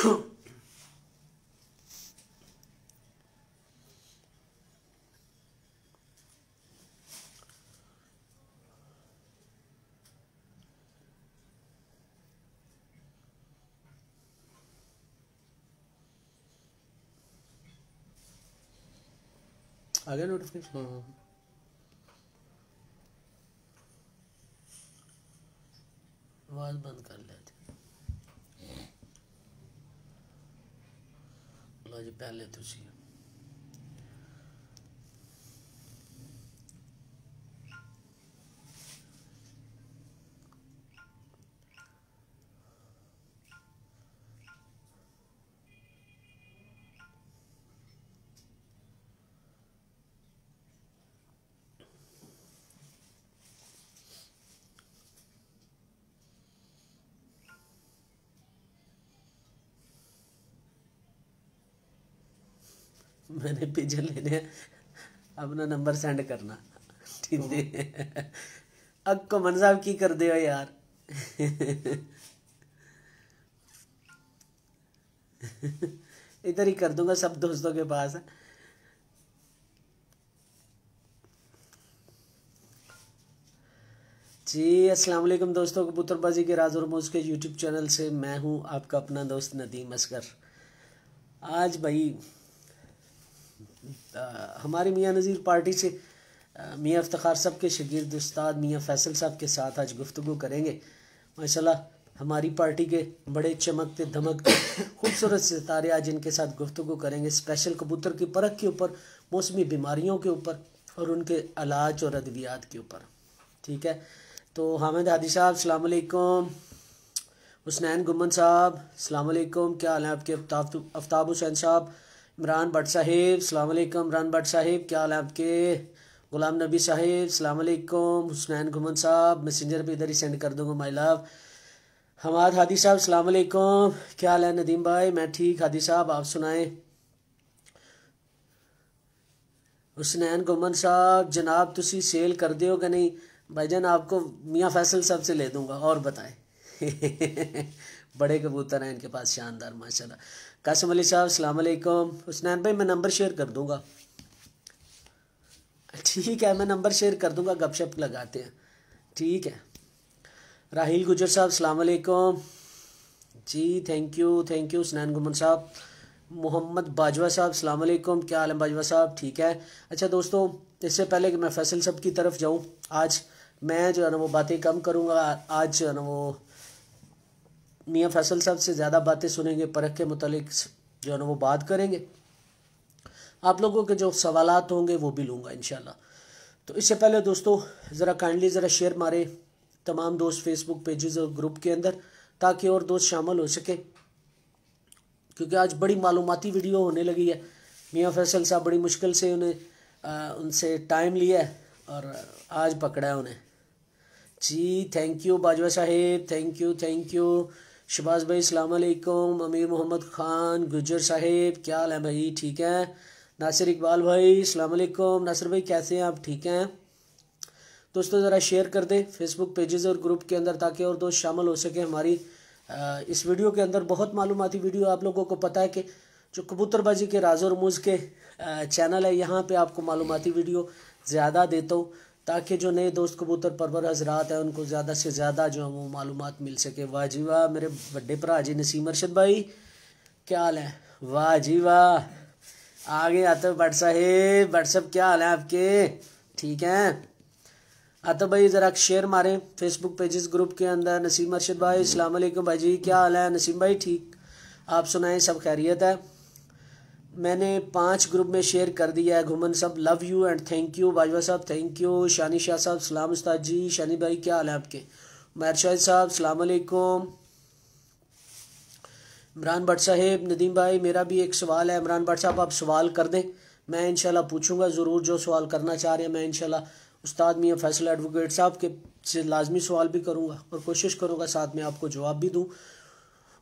आ गया नोटिफिकेशन। आवाज बंद कर लेते लो जी, पहले तुसी मैंने पिजन लेने अपना नंबर सेंड करना, ठीक है। अब कमन साहब की कर दे यार। इधर ही कर दूंगा सब दोस्तों के पास। जी अस्सलाम वालेकुम दोस्तों, कबूतरबाजी के राज और मौज के यूट्यूब चैनल से मैं हूं आपका अपना दोस्त नदीम असगर। आज भाई हमारी मियाँ नज़ीर पार्टी से मियाँ इफ्तिखार साहब के शागिर्द उस्ताद मियाँ फैसल साहब के साथ आज गुफ्तगू करेंगे। माशाल्लाह हमारी पार्टी के बड़े चमकते धमकते खूबसूरत सितारे आज इनके साथ गुफ्तगू करेंगे, स्पेशल कबूतर की परख के ऊपर, मौसमी बीमारियों के ऊपर और उनके इलाज और अद्वियात के ऊपर, ठीक है। तो हामिद हादी साहब अस्सलाम वालेकुम, हुसनैन गुम्मन साहब अस्सलाम वालेकुम, क्या हाल है आपके? आफ्ताब हुसैन साहब, इमरान भट्ट साहिब अस्सलाम वालेकुम, इमरान भट्ट साहिब क्या हाल है आपके? गुलाम नबी साहिब अस्सलाम वालेकुम, हुसनैन गुम्मन साहब मैसेंजर पे इधर ही सेंड कर दूंगा माय लव। हमाद हादी साहब अस्सलाम वालेकुम, क्या हाल है नदीम भाई? मैं ठीक, हादी साहब आप सुनाएं। हुसनैन गुम्मन साहब जनाब तुसी सेल कर दियो कि नहीं? भाईजान आपको मियाँ फैसल साहब से ले दूंगा, और बताएं। बड़े कबूतर हैं इनके पास शानदार माशाल्लाह। कासिम अली साहब अस्सलाम वालेकुम, हुसनैन भाई मैं नंबर शेयर कर दूंगा, ठीक है, मैं नंबर शेयर कर दूंगा, गपशप लगाते हैं, ठीक है। राहिल गुजर साहब अस्सलाम वालेकुम जी, थैंक यू हुसनैन गुमन साहब। मोहम्मद बाजवा साहब अस्सलाम वालेकुम, क्या हाल है बाजवा साहब? ठीक है। अच्छा दोस्तों, इससे पहले कि मैं फैसल साहब की तरफ जाऊं, आज मैं जो है ना वो बातें कम करूंगा। आज जो है ना वो मियाँ फैसल साहब से ज़्यादा बातें सुनेंगे, परख के मुतालिक जो है ना वो बात करेंगे। आप लोगों के जो सवालात होंगे वो भी लूँगा इंशाल्लाह। तो इससे पहले दोस्तों ज़रा काइंडली ज़रा शेयर मारे तमाम दोस्त फेसबुक पेजेस और ग्रुप के अंदर, ताकि और दोस्त शामिल हो सके, क्योंकि आज बड़ी मालूमाती वीडियो होने लगी है। मियाँ फैसल साहब बड़ी मुश्किल से उनसे टाइम लिया है और आज पकड़ा है उन्हें। जी थैंक यू बाजवा साहेब, थैंक यू शबाज भाई अस्सलाम वालेकुम, अमीर मोहम्मद खान गुजर साहेब क्या हाल है भाई? ठीक है। नासिर इकबाल भाई अस्सलाम वालेकुम, नासिर भाई कैसे हैं आप? ठीक हैं। दोस्तों ज़रा शेयर कर दें फेसबुक पेजेस और ग्रुप के अंदर, ताकि और दोस्त शामिल हो सके हमारी इस वीडियो के अंदर। बहुत मालूमाती वीडियो, आप लोगों को पता है कि जो कबूतरबाजी के राज और मूज़ के चैनल है, यहाँ पे आपको मालूमाती वीडियो ज़्यादा देता हूँ, ताकि जो नए दोस्त कबूतर परवर हजरात हैं उनको ज़्यादा से ज़्यादा जो है वो मालूमात मिल सके। वाह जी वाह मेरे बड़े भरा जी नसीम अरशद भाई, क्या हाल है? वाह जी वाह, आगे आते भट्ट साहेब, भट्ट साहब क्या हाल है आपके? ठीक हैं। आता भाई ज़रा शेयर मारें फेसबुक पेजेस ग्रुप के अंदर। नसीम अरशद भाई अस्सलाम वालेकुम भाई जी, क्या हाल है? नसीम भाई ठीक, आप सुनाएं सब खैरियत है? मैंने 5 ग्रुप में शेयर कर दिया है। घुमन साहब love you and thank you, Bajwa साहब थैंक यू, शानी शाह साहब सलाम उस्ताद जी, शानी भाई क्या हाल है आपके? उमर शाहिद साहब अस्सलाम वालेकुम, इमरान भट्ट साहेब, नदीम भाई मेरा भी एक सवाल है। इमरान भट्ट साहब आप सवाल कर दें, मैं इंशाल्लाह पूछूंगा ज़रूर, जो सवाल करना चाह रहे हैं मैं इंशाल्लाह उस्ताद मियाँ फैसल एडवोकेट साहब के से लाजमी सवाल भी करूंगा और कोशिश करूंगा साथ में आपको जवाब भी दूं।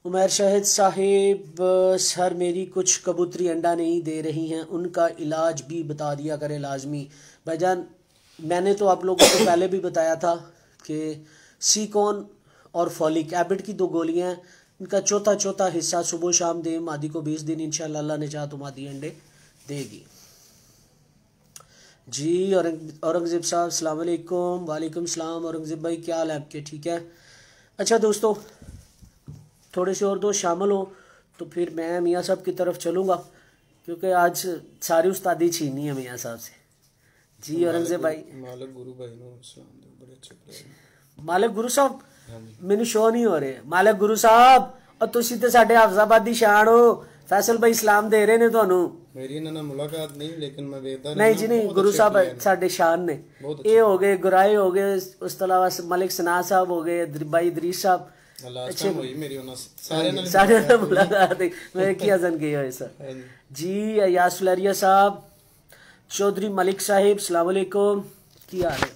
उमर शाहिद साहिब सर मेरी कुछ कबूतरी अंडा नहीं दे रही हैं, उनका इलाज भी बता दिया करें लाजमी। भाईजान मैंने तो आप लोगों को पहले भी बताया था कि सीकॉन और फॉलिक एबिड की 2 गोलियां इनका चौथा चौथा हिस्सा सुबह शाम दे। मादी को 20 दिन इंशाल्लाह अल्लाह ने चाहा तो मादी अंडे देगी जी। औरंगजेब साहब अस्सलाम वालेकुम। वालेकुम सलाम औरंगजेब भाई, क्या हाल है आपके? ठीक है। अच्छा दोस्तों, थोड़े से और दोस्त शामिल हो तो फिर मैं मियाँ साहब की तरफ चलूँगा, क्योंकि आज सारी उस्तादी छीनी है मियाँ साहब से जी। औरंगजेब भाई, मालिक गुरु भाई बड़े अच्छे प्लेयर। मालिक गुरु साहब मैनू शो नहीं हो रहे। मालिक गुरु साहब और तुसी ते साडे हाफजाबाद दी शान हो। फैसल भाई सलाम दे रहे ने ਤੁਹਾਨੂੰ। मेरी इन्हां नाल मुलाकात नहीं, लेकिन मैं वेखदा नहीं जी नहीं, गुरु साहब साडे शान ने। ये हो गए गुराए हो गए, उस तो अलावा मलिक सना साहब हो गए, भाई इदरीस साहब। अच्छे हुई मेरी उन्हां सारे नाल मुलाकात है। मैं की अजन की है सर जी। अयास लरिया साहब, चौधरी मलिक साहिब अस्सलाम वालेकुम, की हाल है?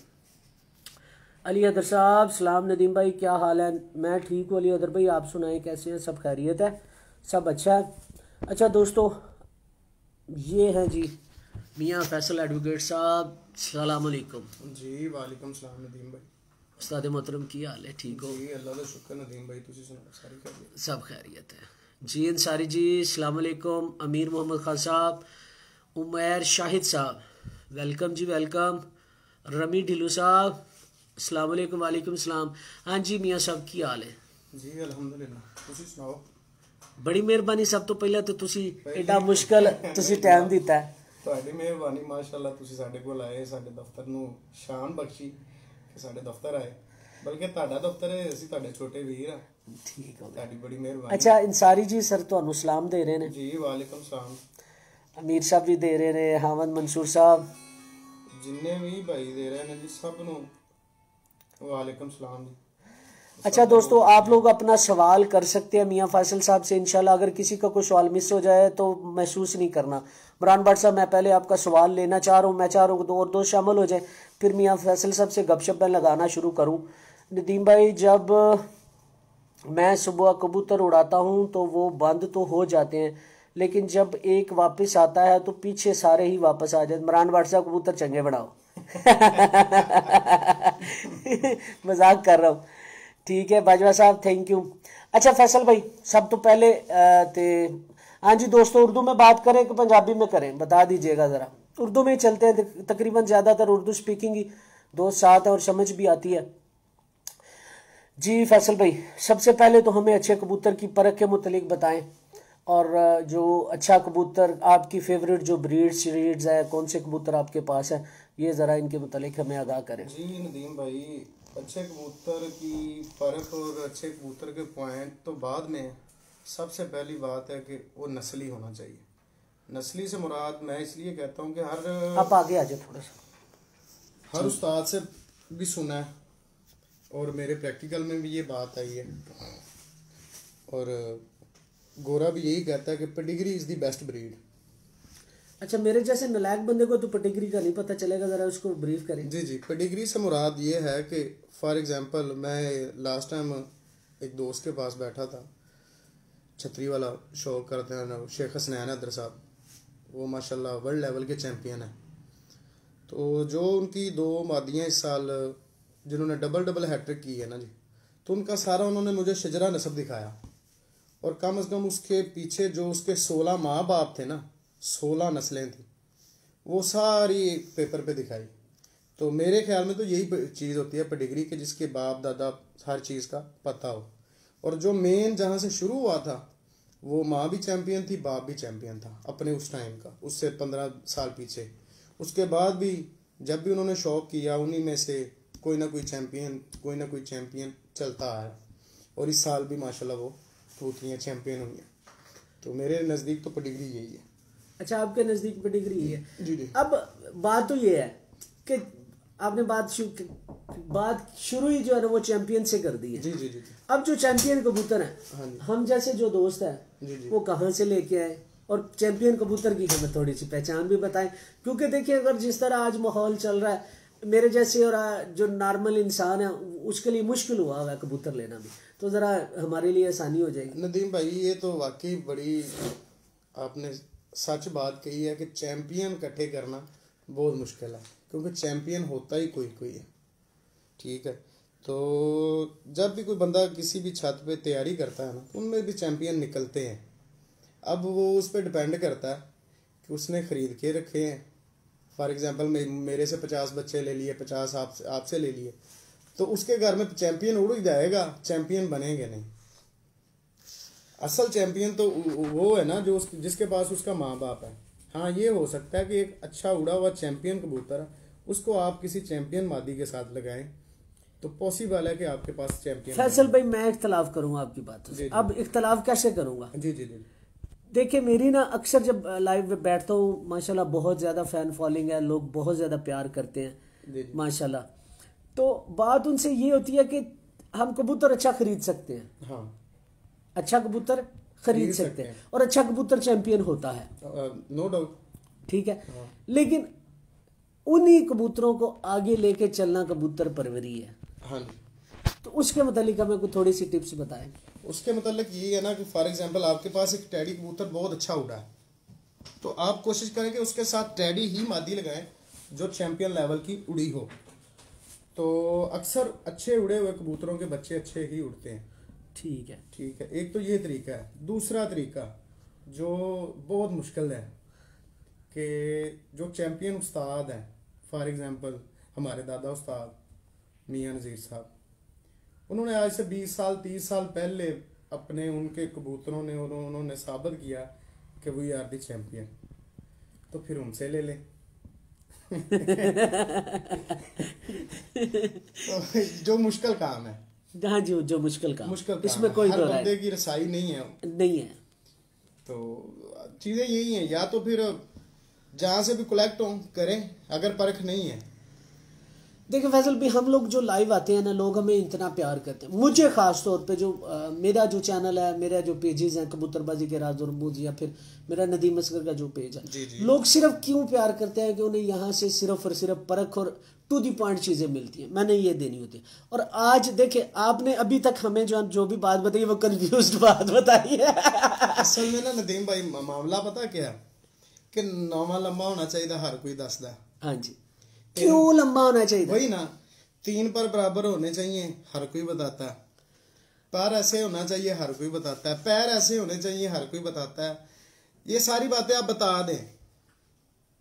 अली अदर साहब सलाम। नदीम भाई क्या हाल है? मैं ठीक हूँ अली अदर भाई, आप सुनाएं कैसे हैं? सब खैरियत है? सब अच्छा है? अच्छा दोस्तों, ये हैं जी मियाँ फैसल एडवोकेट साहब, सलाम अलैकुम जी। वालेकुम सलाम नदीम भाई। उस्ताद मोहतरम की हाल है? ठीक हो जी, अल्लाह का शुक्र। नदीम भाई तुसी सुनाओ, सारी खैरियत? सब खैरियत है जी। अंसारी जी सलाम अलैकुम। अमीर मोहम्मद खान साहब, उमैर शाहिद साहब, वेलकम जी वेलकम। रमी ढिल्लू साहब अस्सलाम वालेकुम। वालेकुम सलाम। हाँ जी मियाँ साहब की हाल है? जी अल्हम्दुलिल्लाह, तुसी सुनाओ। बड़ी मेहरबानी। सब तो पहले तो तुसी एडा मुश्किल तुसी टाइम दिता है। ਤੁਹਾਡੀ ਮਿਹਰਬਾਨੀ ਮਾਸ਼ਾਅੱਲਾ, ਤੁਸੀਂ ਸਾਡੇ ਕੋਲ ਆਏ, ਸਾਡੇ ਦਫ਼ਤਰ ਨੂੰ ਸ਼ਾਨ ਬਖਸ਼ੀ ਕਿ ਸਾਡੇ ਦਫ਼ਤਰ ਆਏ। ਬਲਕਿ ਤੁਹਾਡਾ ਦਫ਼ਤਰ ਹੈ, ਅਸੀਂ ਤੁਹਾਡੇ ਛੋਟੇ ਵੀਰ ਆ। ਠੀਕ ਹੋ ਤੁਹਾਡੀ ਬੜੀ ਮਿਹਰਬਾਨੀ। अच्छा इंसारी जी सर ਤੁਹਾਨੂੰ सलाम दे रहे हैं जी वालेकुम सलाम। अमीर साहब भी दे रहे हैं, हामद मंसूर साहब, जिन्ने भी भाई दे रहे हैं जी, सब नु वालेकुम सलाम जी। अच्छा दोस्तों, आप लोग अपना सवाल कर सकते हैं मियाँ फैसल साहब से इंशाल्लाह। अगर किसी का कोई सवाल मिस हो जाए तो महसूस नहीं करना। इमरान भट्ट साहब, मैं पहले आपका सवाल लेना चाह रहा हूँ। मैं चाह रहा हूँ दो और दोस्त शामिल हो जाए, फिर मियाँ फैसल साहब से गपशप में लगाना शुरू करूँ। नदीम भाई, जब मैं सुबह कबूतर उड़ाता हूँ तो वो बंद तो हो जाते हैं, लेकिन जब एक वापस आता है तो पीछे सारे ही वापस आ जाते। इमरान भट्ट साहब, कबूतर चंगे बनाओ। मजाक कर रहा हूँ। ठीक है बाजवा साहब, थैंक यू। अच्छा फैसल भाई, सब तो पहले हाँ जी दोस्तों, उर्दू में बात करें कि पंजाबी में करें, बता दीजिएगा ज़रा। उर्दू में ही चलते हैं, तकरीबन ज़्यादातर उर्दू स्पीकिंग ही दोस्त साथ है और समझ भी आती है जी। फैसल भाई, सबसे पहले तो हमें अच्छे कबूतर की परख के मुतालिक बताएं, और जो अच्छा कबूतर, आपकी फेवरेट जो ब्रीड्स है, कौन से कबूतर आपके पास है, ये ज़रा इनके मुतालिक हमें आगाह करें जी। नदीम भाई, अच्छे कबूतर की परख और अच्छे कबूतर के पॉइंट तो बाद में, सबसे पहली बात है कि वो नस्ली होना चाहिए। नस्ली से मुराद मैं इसलिए कहता हूँ कि आप आगे आ जाए थोड़ा सा। हर उस्ताद से भी सुना है और मेरे प्रैक्टिकल में भी ये बात आई है, और गोरा भी यही कहता है कि pedigree is the best breed. अच्छा, मेरे जैसे नलायक बंदे को तो पेडिग्री का नहीं पता चलेगा, ज़रा उसको ब्रीफ करें। जी जी, पेडिग्री से मुराद ये है कि फॉर एग्जांपल, मैं लास्ट टाइम एक दोस्त के पास बैठा था, छतरी वाला शो करते हैं, शेख हसनैन हैदर साहब, वो माशाल्लाह वर्ल्ड लेवल के चैम्पियन हैं। तो जो उनकी दो मादियाँ इस साल जिन्होंने डबल डबल हैट्रिक की है ना जी, तो उनका सारा उन्होंने मुझे शजरा नसब दिखाया, और कम से कम उसके पीछे जो उसके 16 माँ बाप थे ना, 16 नस्लें थी, वो सारी पेपर पे दिखाई। तो मेरे ख्याल में तो यही चीज़ होती है पेडिग्री के, जिसके बाप दादा हर चीज़ का पता हो। और जो मेन जहाँ से शुरू हुआ था, वो माँ भी चैम्पियन थी, बाप भी चैम्पियन था अपने उस टाइम का, उससे 15 साल पीछे। उसके बाद भी जब भी उन्होंने शौक किया, उन्हीं में से कोई ना कोई चैम्पियन चलता आया, और इस साल भी माशाल्लाह वो तूतियाँ चैम्पियन हुई हैं। तो मेरे नज़दीक तो पेडिग्री यही है। अच्छा, आपके नज़दीक पेडिग्री यही है जी जी। अब बात तो ये है कि आपने बात शुरू ही जो है ना वो चैंपियन से कर दी है। जी जी जी। अब जो चैंपियन कबूतर है, हम जैसे जो दोस्त हैं वो कहाँ से लेके आए, और चैंपियन कबूतर की हमें थोड़ी सी पहचान भी बताएं। क्योंकि देखिए, अगर जिस तरह आज माहौल चल रहा है, मेरे जैसे और जो नॉर्मल इंसान है उसके लिए मुश्किल हुआ है कबूतर लेना भी, तो ज़रा हमारे लिए आसानी हो जाएगी। नदीम भाई, ये तो वाकई बड़ी आपने सच बात कही है कि चैम्पियन इकट्ठे करना बहुत मुश्किल है, क्योंकि चैम्पियन होता ही कोई कोई है। ठीक है, तो जब भी कोई बंदा किसी भी छत पे तैयारी करता है ना, उनमें भी चैंपियन निकलते हैं। अब वो उस पर डिपेंड करता है कि उसने ख़रीद के रखे हैं। फॉर एग्जांपल मेरे से 50 बच्चे ले लिए, 50 आपसे ले लिए, तो उसके घर में चैंपियन उड़ जाएगा, चैंपियन बनेंगे नहीं। असल चैंपियन तो वो है ना जो जिसके पास उसका माँ बाप है। हाँ, ये हो सकता है कि एक अच्छा उड़ा हुआ चैंपियन कबूतर है, उसको आप किसी चैंपियन मादी के साथ लगाएं तो पॉसिबल है कि आपके पास चैंपियन। फैसल भाई, मैं इख्तलाफ करूंगा आपकी बात से। अब इख्तलाफ कैसे करूंगा? जी जी जी। देखिए, मेरी ना अक्सर जब लाइव में बैठता हूँ, माशाल्लाह बहुत ज़्यादा फ़ैन फॉलोइंग है, लोग बहुत ज़्यादा प्यार करते हैं माशाल्लाह। तो बात उनसे ये होती है कि हम कबूतर अच्छा खरीद सकते हैं। हाँ, अच्छा कबूतर खरीद सकते हैं और अच्छा कबूतर चैंपियन होता है, नो डाउट। ठीक है। लेकिन उन्हीं कबूतरों को आगे लेके चलना कबूतर परवरी है। हाँ, तो उसके मतलब हमें कुछ थोड़ी सी टिप्स बताएं। उसके मतलब ये है ना कि फॉर एग्जांपल आपके पास एक टैडी कबूतर बहुत अच्छा उड़ा है, तो आप कोशिश करें कि उसके साथ टैडी ही मादी लगाएं जो चैंपियन लेवल की उड़ी हो। तो अक्सर अच्छे उड़े हुए कबूतरों के बच्चे अच्छे ही उड़ते हैं। ठीक है, ठीक है, एक तो ये तरीका है। दूसरा तरीका जो बहुत मुश्किल है कि जो चैंपियन उस्ताद हैं, फॉर एग्जांपल हमारे दादा उस्ताद मियां नज़ीर साहब, उन्होंने आज से 20 साल 30 साल पहले अपने उनके कबूतरों ने उन्होंने साबित किया कि वी आर द चैंपियन, तो फिर उनसे ले लें। तो जो मुश्किल काम है, हाँ जी, जो मुश्किल काम इसमें है। कोई हर तो बंदे की रसाई नहीं है। तो चीज़ें यही हैं, या तो फिर जहाँ से भी कलेक्ट हो करें, अगर परख नहीं है। देखिए फैसल भी, हम लोग जो लाइव आते हैं ना, लोग हमें इतना प्यार करते हैं। मुझे खास तौर पे जो मेरा जो चैनल है, मेरा जो पेजेस हैं, कबूतरबाजी के राज और रमूज, या फिर मेरा नदीम असगर का जो पेज है, लोग सिर्फ क्यों प्यार करते हैं कि उन्हें यहाँ से सिर्फ और सिर्फ परख और टू दी पॉइंट चीज़ें मिलती हैं, मैंने ये देनी होती है। और आज देखिए, आपने अभी तक हमें जो भी बात बताई वो कंफ्यूज्ड बात बताई है। असल में ना नदीम भाई, मामला पता क्या कि नौवा लंबा होना चाहिए, हर कोई दसदा। हाँ जी, क्यों लंबा होना चाहिए? वही ना, 3 पर बराबर होने चाहिए, हर कोई बताता है। पैर ऐसे होना चाहिए, हर कोई बताता है। पैर ऐसे होने चाहिए, हर कोई बताता है। ये सारी बातें आप बता दें,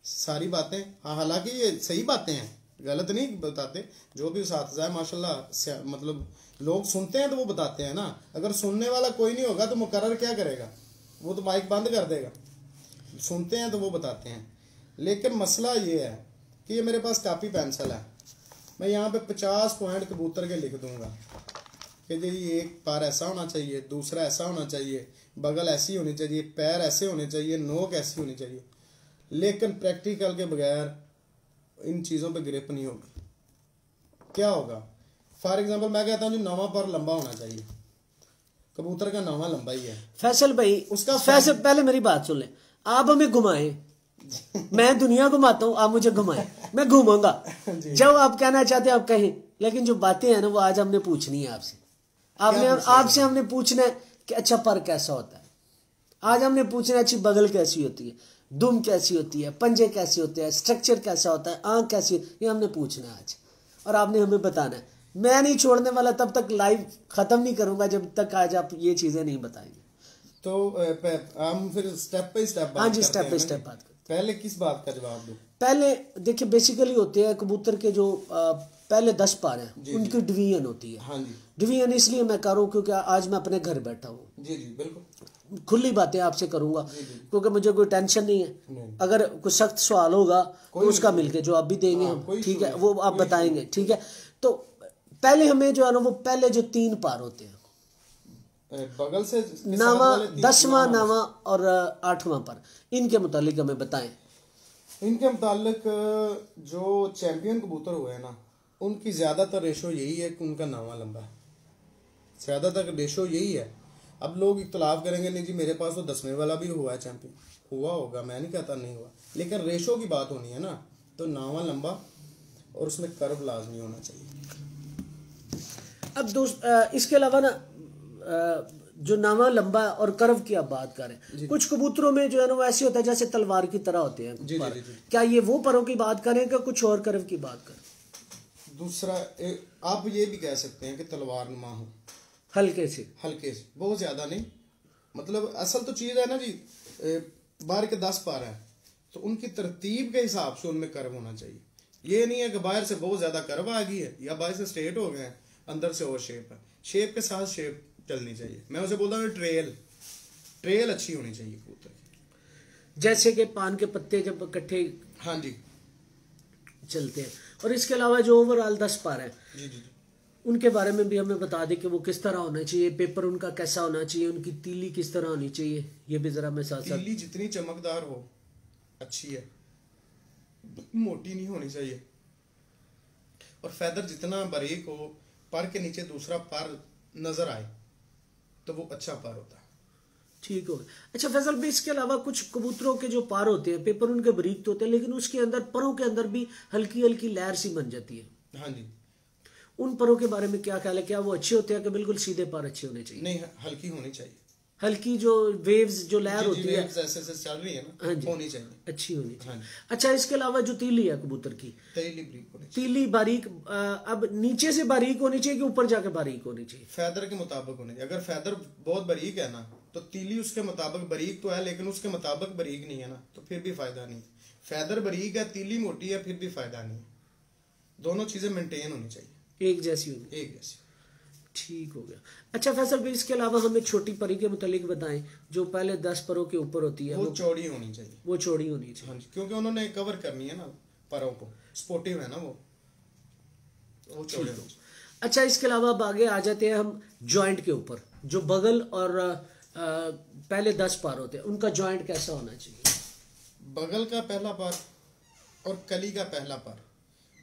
सारी बातें, हालांकि ये सही बातें हैं, गलत नहीं बताते। जो भी उस्ताद है माशाल्लाह, मतलब लोग सुनते हैं तो वो बताते हैं ना। अगर सुनने वाला कोई नहीं होगा तो मुकर्रर क्या करेगा? वो तो माइक बंद कर देगा। सुनते हैं तो वो बताते हैं। लेकिन मसला ये है कि ये मेरे पास कापी पेंसिल है, मैं यहाँ पे 50 पॉइंट कबूतर के लिख दूंगा कि जी एक पैर ऐसा होना चाहिए, दूसरा ऐसा होना चाहिए, बगल ऐसी होनी चाहिए, पैर ऐसे होने चाहिए, नोक ऐसी होनी चाहिए। लेकिन प्रैक्टिकल के बगैर इन चीज़ों पे ग्रिप नहीं होगी। क्या होगा? फॉर एग्जांपल मैं कहता हूँ जो नवा पर लंबा होना चाहिए, कबूतर का नवा लंबा ही है। फैसल भाई, उसका फैसल पहले मेरी बात सुन ले। आप हमें घुमाएं, मैं दुनिया घुमाता हूँ, आप मुझे घुमाएं, मैं घूमूंगा। जब आप कहना चाहते हैं आप कहें, लेकिन जो बातें हैं ना वो आज हमने पूछनी है आपसे। आपसे हमने पूछना है कि अच्छा पर कैसा होता है। आज हमने पूछना है अच्छी बगल कैसी होती है, दुम कैसी होती है, पंजे कैसे होते हैं, स्ट्रक्चर कैसा होता है, आंख कैसी होती है, ये हमने पूछना है आज, और आपने हमें बताना है। मैं नहीं छोड़ने वाला तब तक, लाइव खत्म नहीं करूंगा जब तक आज आप ये चीजें नहीं बताएंगे। तो हम फिर स्टेप बाय स्टेप, हाँ जी, स्टेप बाय स्टेप बात करते। पहले किस बात का जवाब दूं? पहले देखिए, बेसिकली होते हैं कबूतर के जो पहले 10 पार हैं, उनकी डिवीजन होती है। हाँ जी, डिवीजन इसलिए मैं कर रहा हूँ क्योंकि आज मैं अपने घर बैठा हूँ। जी जी बिल्कुल, खुली बातें आपसे करूंगा क्योंकि मुझे कोई टेंशन नहीं है। अगर कुछ सख्त सवाल होगा तो उसका मिलके जवाब भी देंगे हम, ठीक है, वो आप बताएंगे, ठीक है। तो पहले हमें जो है ना, वो पहले जो 3 पार होते हैं, बगल से नामा, 10वां नामा और 8वां पर, इनके मुतालिक हमें बताएं। इनके मुतालिक जो चैंपियन कबूतर हुए हैं ना, उनकी ज़्यादातर रेशो यही है कि उनका नामा लंबा है, ज़्यादातर रेशो यही है। अब लोग इख्तलाफ करेंगे, नहीं जी मेरे पास तो 10वें वाला भी हुआ है चैंपियन, हुआ होगा, मैं नहीं कहता नहीं हुआ, लेकिन रेशो की बात होनी है ना। तो नामा लंबा और उसमें कर्व लाजमी होना चाहिए। अब दोस्त, इसके अलावा ना, जो नामा लंबा और कर्व की आप बात करें, कुछ कबूतरों में जो है ना वो ऐसे होता है जैसे तलवार की तरह होते हैं। जी, जी, जी। क्या ये वो परों की बात करें कि कुछ और कर्व की बात करें? दूसरा आप ये भी कह सकते हैं कि तलवार नुमा हो, हल्के से बहुत ज्यादा नहीं। मतलब असल तो चीज है ना जी, बाहर के 10 पार है तो उनकी तरतीब के हिसाब से उनमें कर्व होना चाहिए। ये नहीं है कि बाहर से बहुत ज्यादा कर्व आ गई है या बाहर से स्ट्रेट हो गए हैं, अंदर से और शेप है, शेप के साथ शेप चलनी चाहिए। मैं उसे बोलता हूँ ट्रेल अच्छी होनी चाहिए कबूतर की। जैसे कि पान के पत्ते जब इकट्ठे हाँ जी चलते हैं। और इसके अलावा जो ओवरऑल 10 पार है जी जी उनके बारे में भी हमें बता दें कि वो किस तरह होना चाहिए, पेपर उनका कैसा होना चाहिए, उनकी तीली किस तरह होनी चाहिए, ये भी जरा मैं साथ साथ। तीली जितनी चमकदार हो अच्छी है, मोटी नहीं होनी चाहिए। और फेदर जितना बारीक हो, पर के नीचे दूसरा पर नजर आए तो वो अच्छा पर होता है। ठीक हो गया। अच्छा फैसल भाई, इसके अलावा कुछ कबूतरों के जो पार होते हैं, पेपर उनके बारीक तो होते हैं लेकिन उसके अंदर परों के अंदर भी हल्की हल्की लहर सी बन जाती है। हाँ जी, उन परों के बारे में क्या ख्याल है? क्या वो अच्छे होते हैं कि बिल्कुल सीधे पार अच्छे होने चाहिए? नहीं, हल्की होनी चाहिए। हल्की जो वेव्स जो लहर होती है ऐसे चल रही है ना, हाँ जी, होनी चाहिए, अच्छी होनी चाहिए। हाँ। अच्छा, इसके अलावा जो तीली है कबूतर की, तीली बारीक होनी चाहिए। तीली बारीक अब नीचे से बारीक होनी चाहिए कि ऊपर जाके बारीक होनी चाहिए? फेदर के मुताबिक होनी चाहिए। अगर फेदर बहुत बारीक है ना तो तीली उसके मुताबिक बारीक तो है लेकिन उसके मुताबिक बारीक नहीं है ना, तो फिर भी फायदा नहीं। फेदर बारीक है, तीली मोटी है, फिर भी फायदा नहीं। दोनों चीजें मेंटेन होनी चाहिए, एक जैसी होनी, एक जैसी। ठीक हो गया। अच्छा फैसल भाई, इसके अलावा हमें छोटी परी के मुतालिक बताएं जो पहले 10 परों के ऊपर होती है। वो चौड़ी होनी चाहिए, वो चौड़ी होनी चाहिए। हाँ जी, क्योंकि उन्होंने कवर करनी है ना परों को, स्पोर्टिव है ना वो चौड़े होनी चाहिए। अच्छा, इसके अलावा अब आगे आ जाते हैं हम जॉइंट के ऊपर। जो बगल और पहले 10 पार होते हैं उनका जॉइंट कैसा होना चाहिए? बगल का पहला पार और कली का पहला पार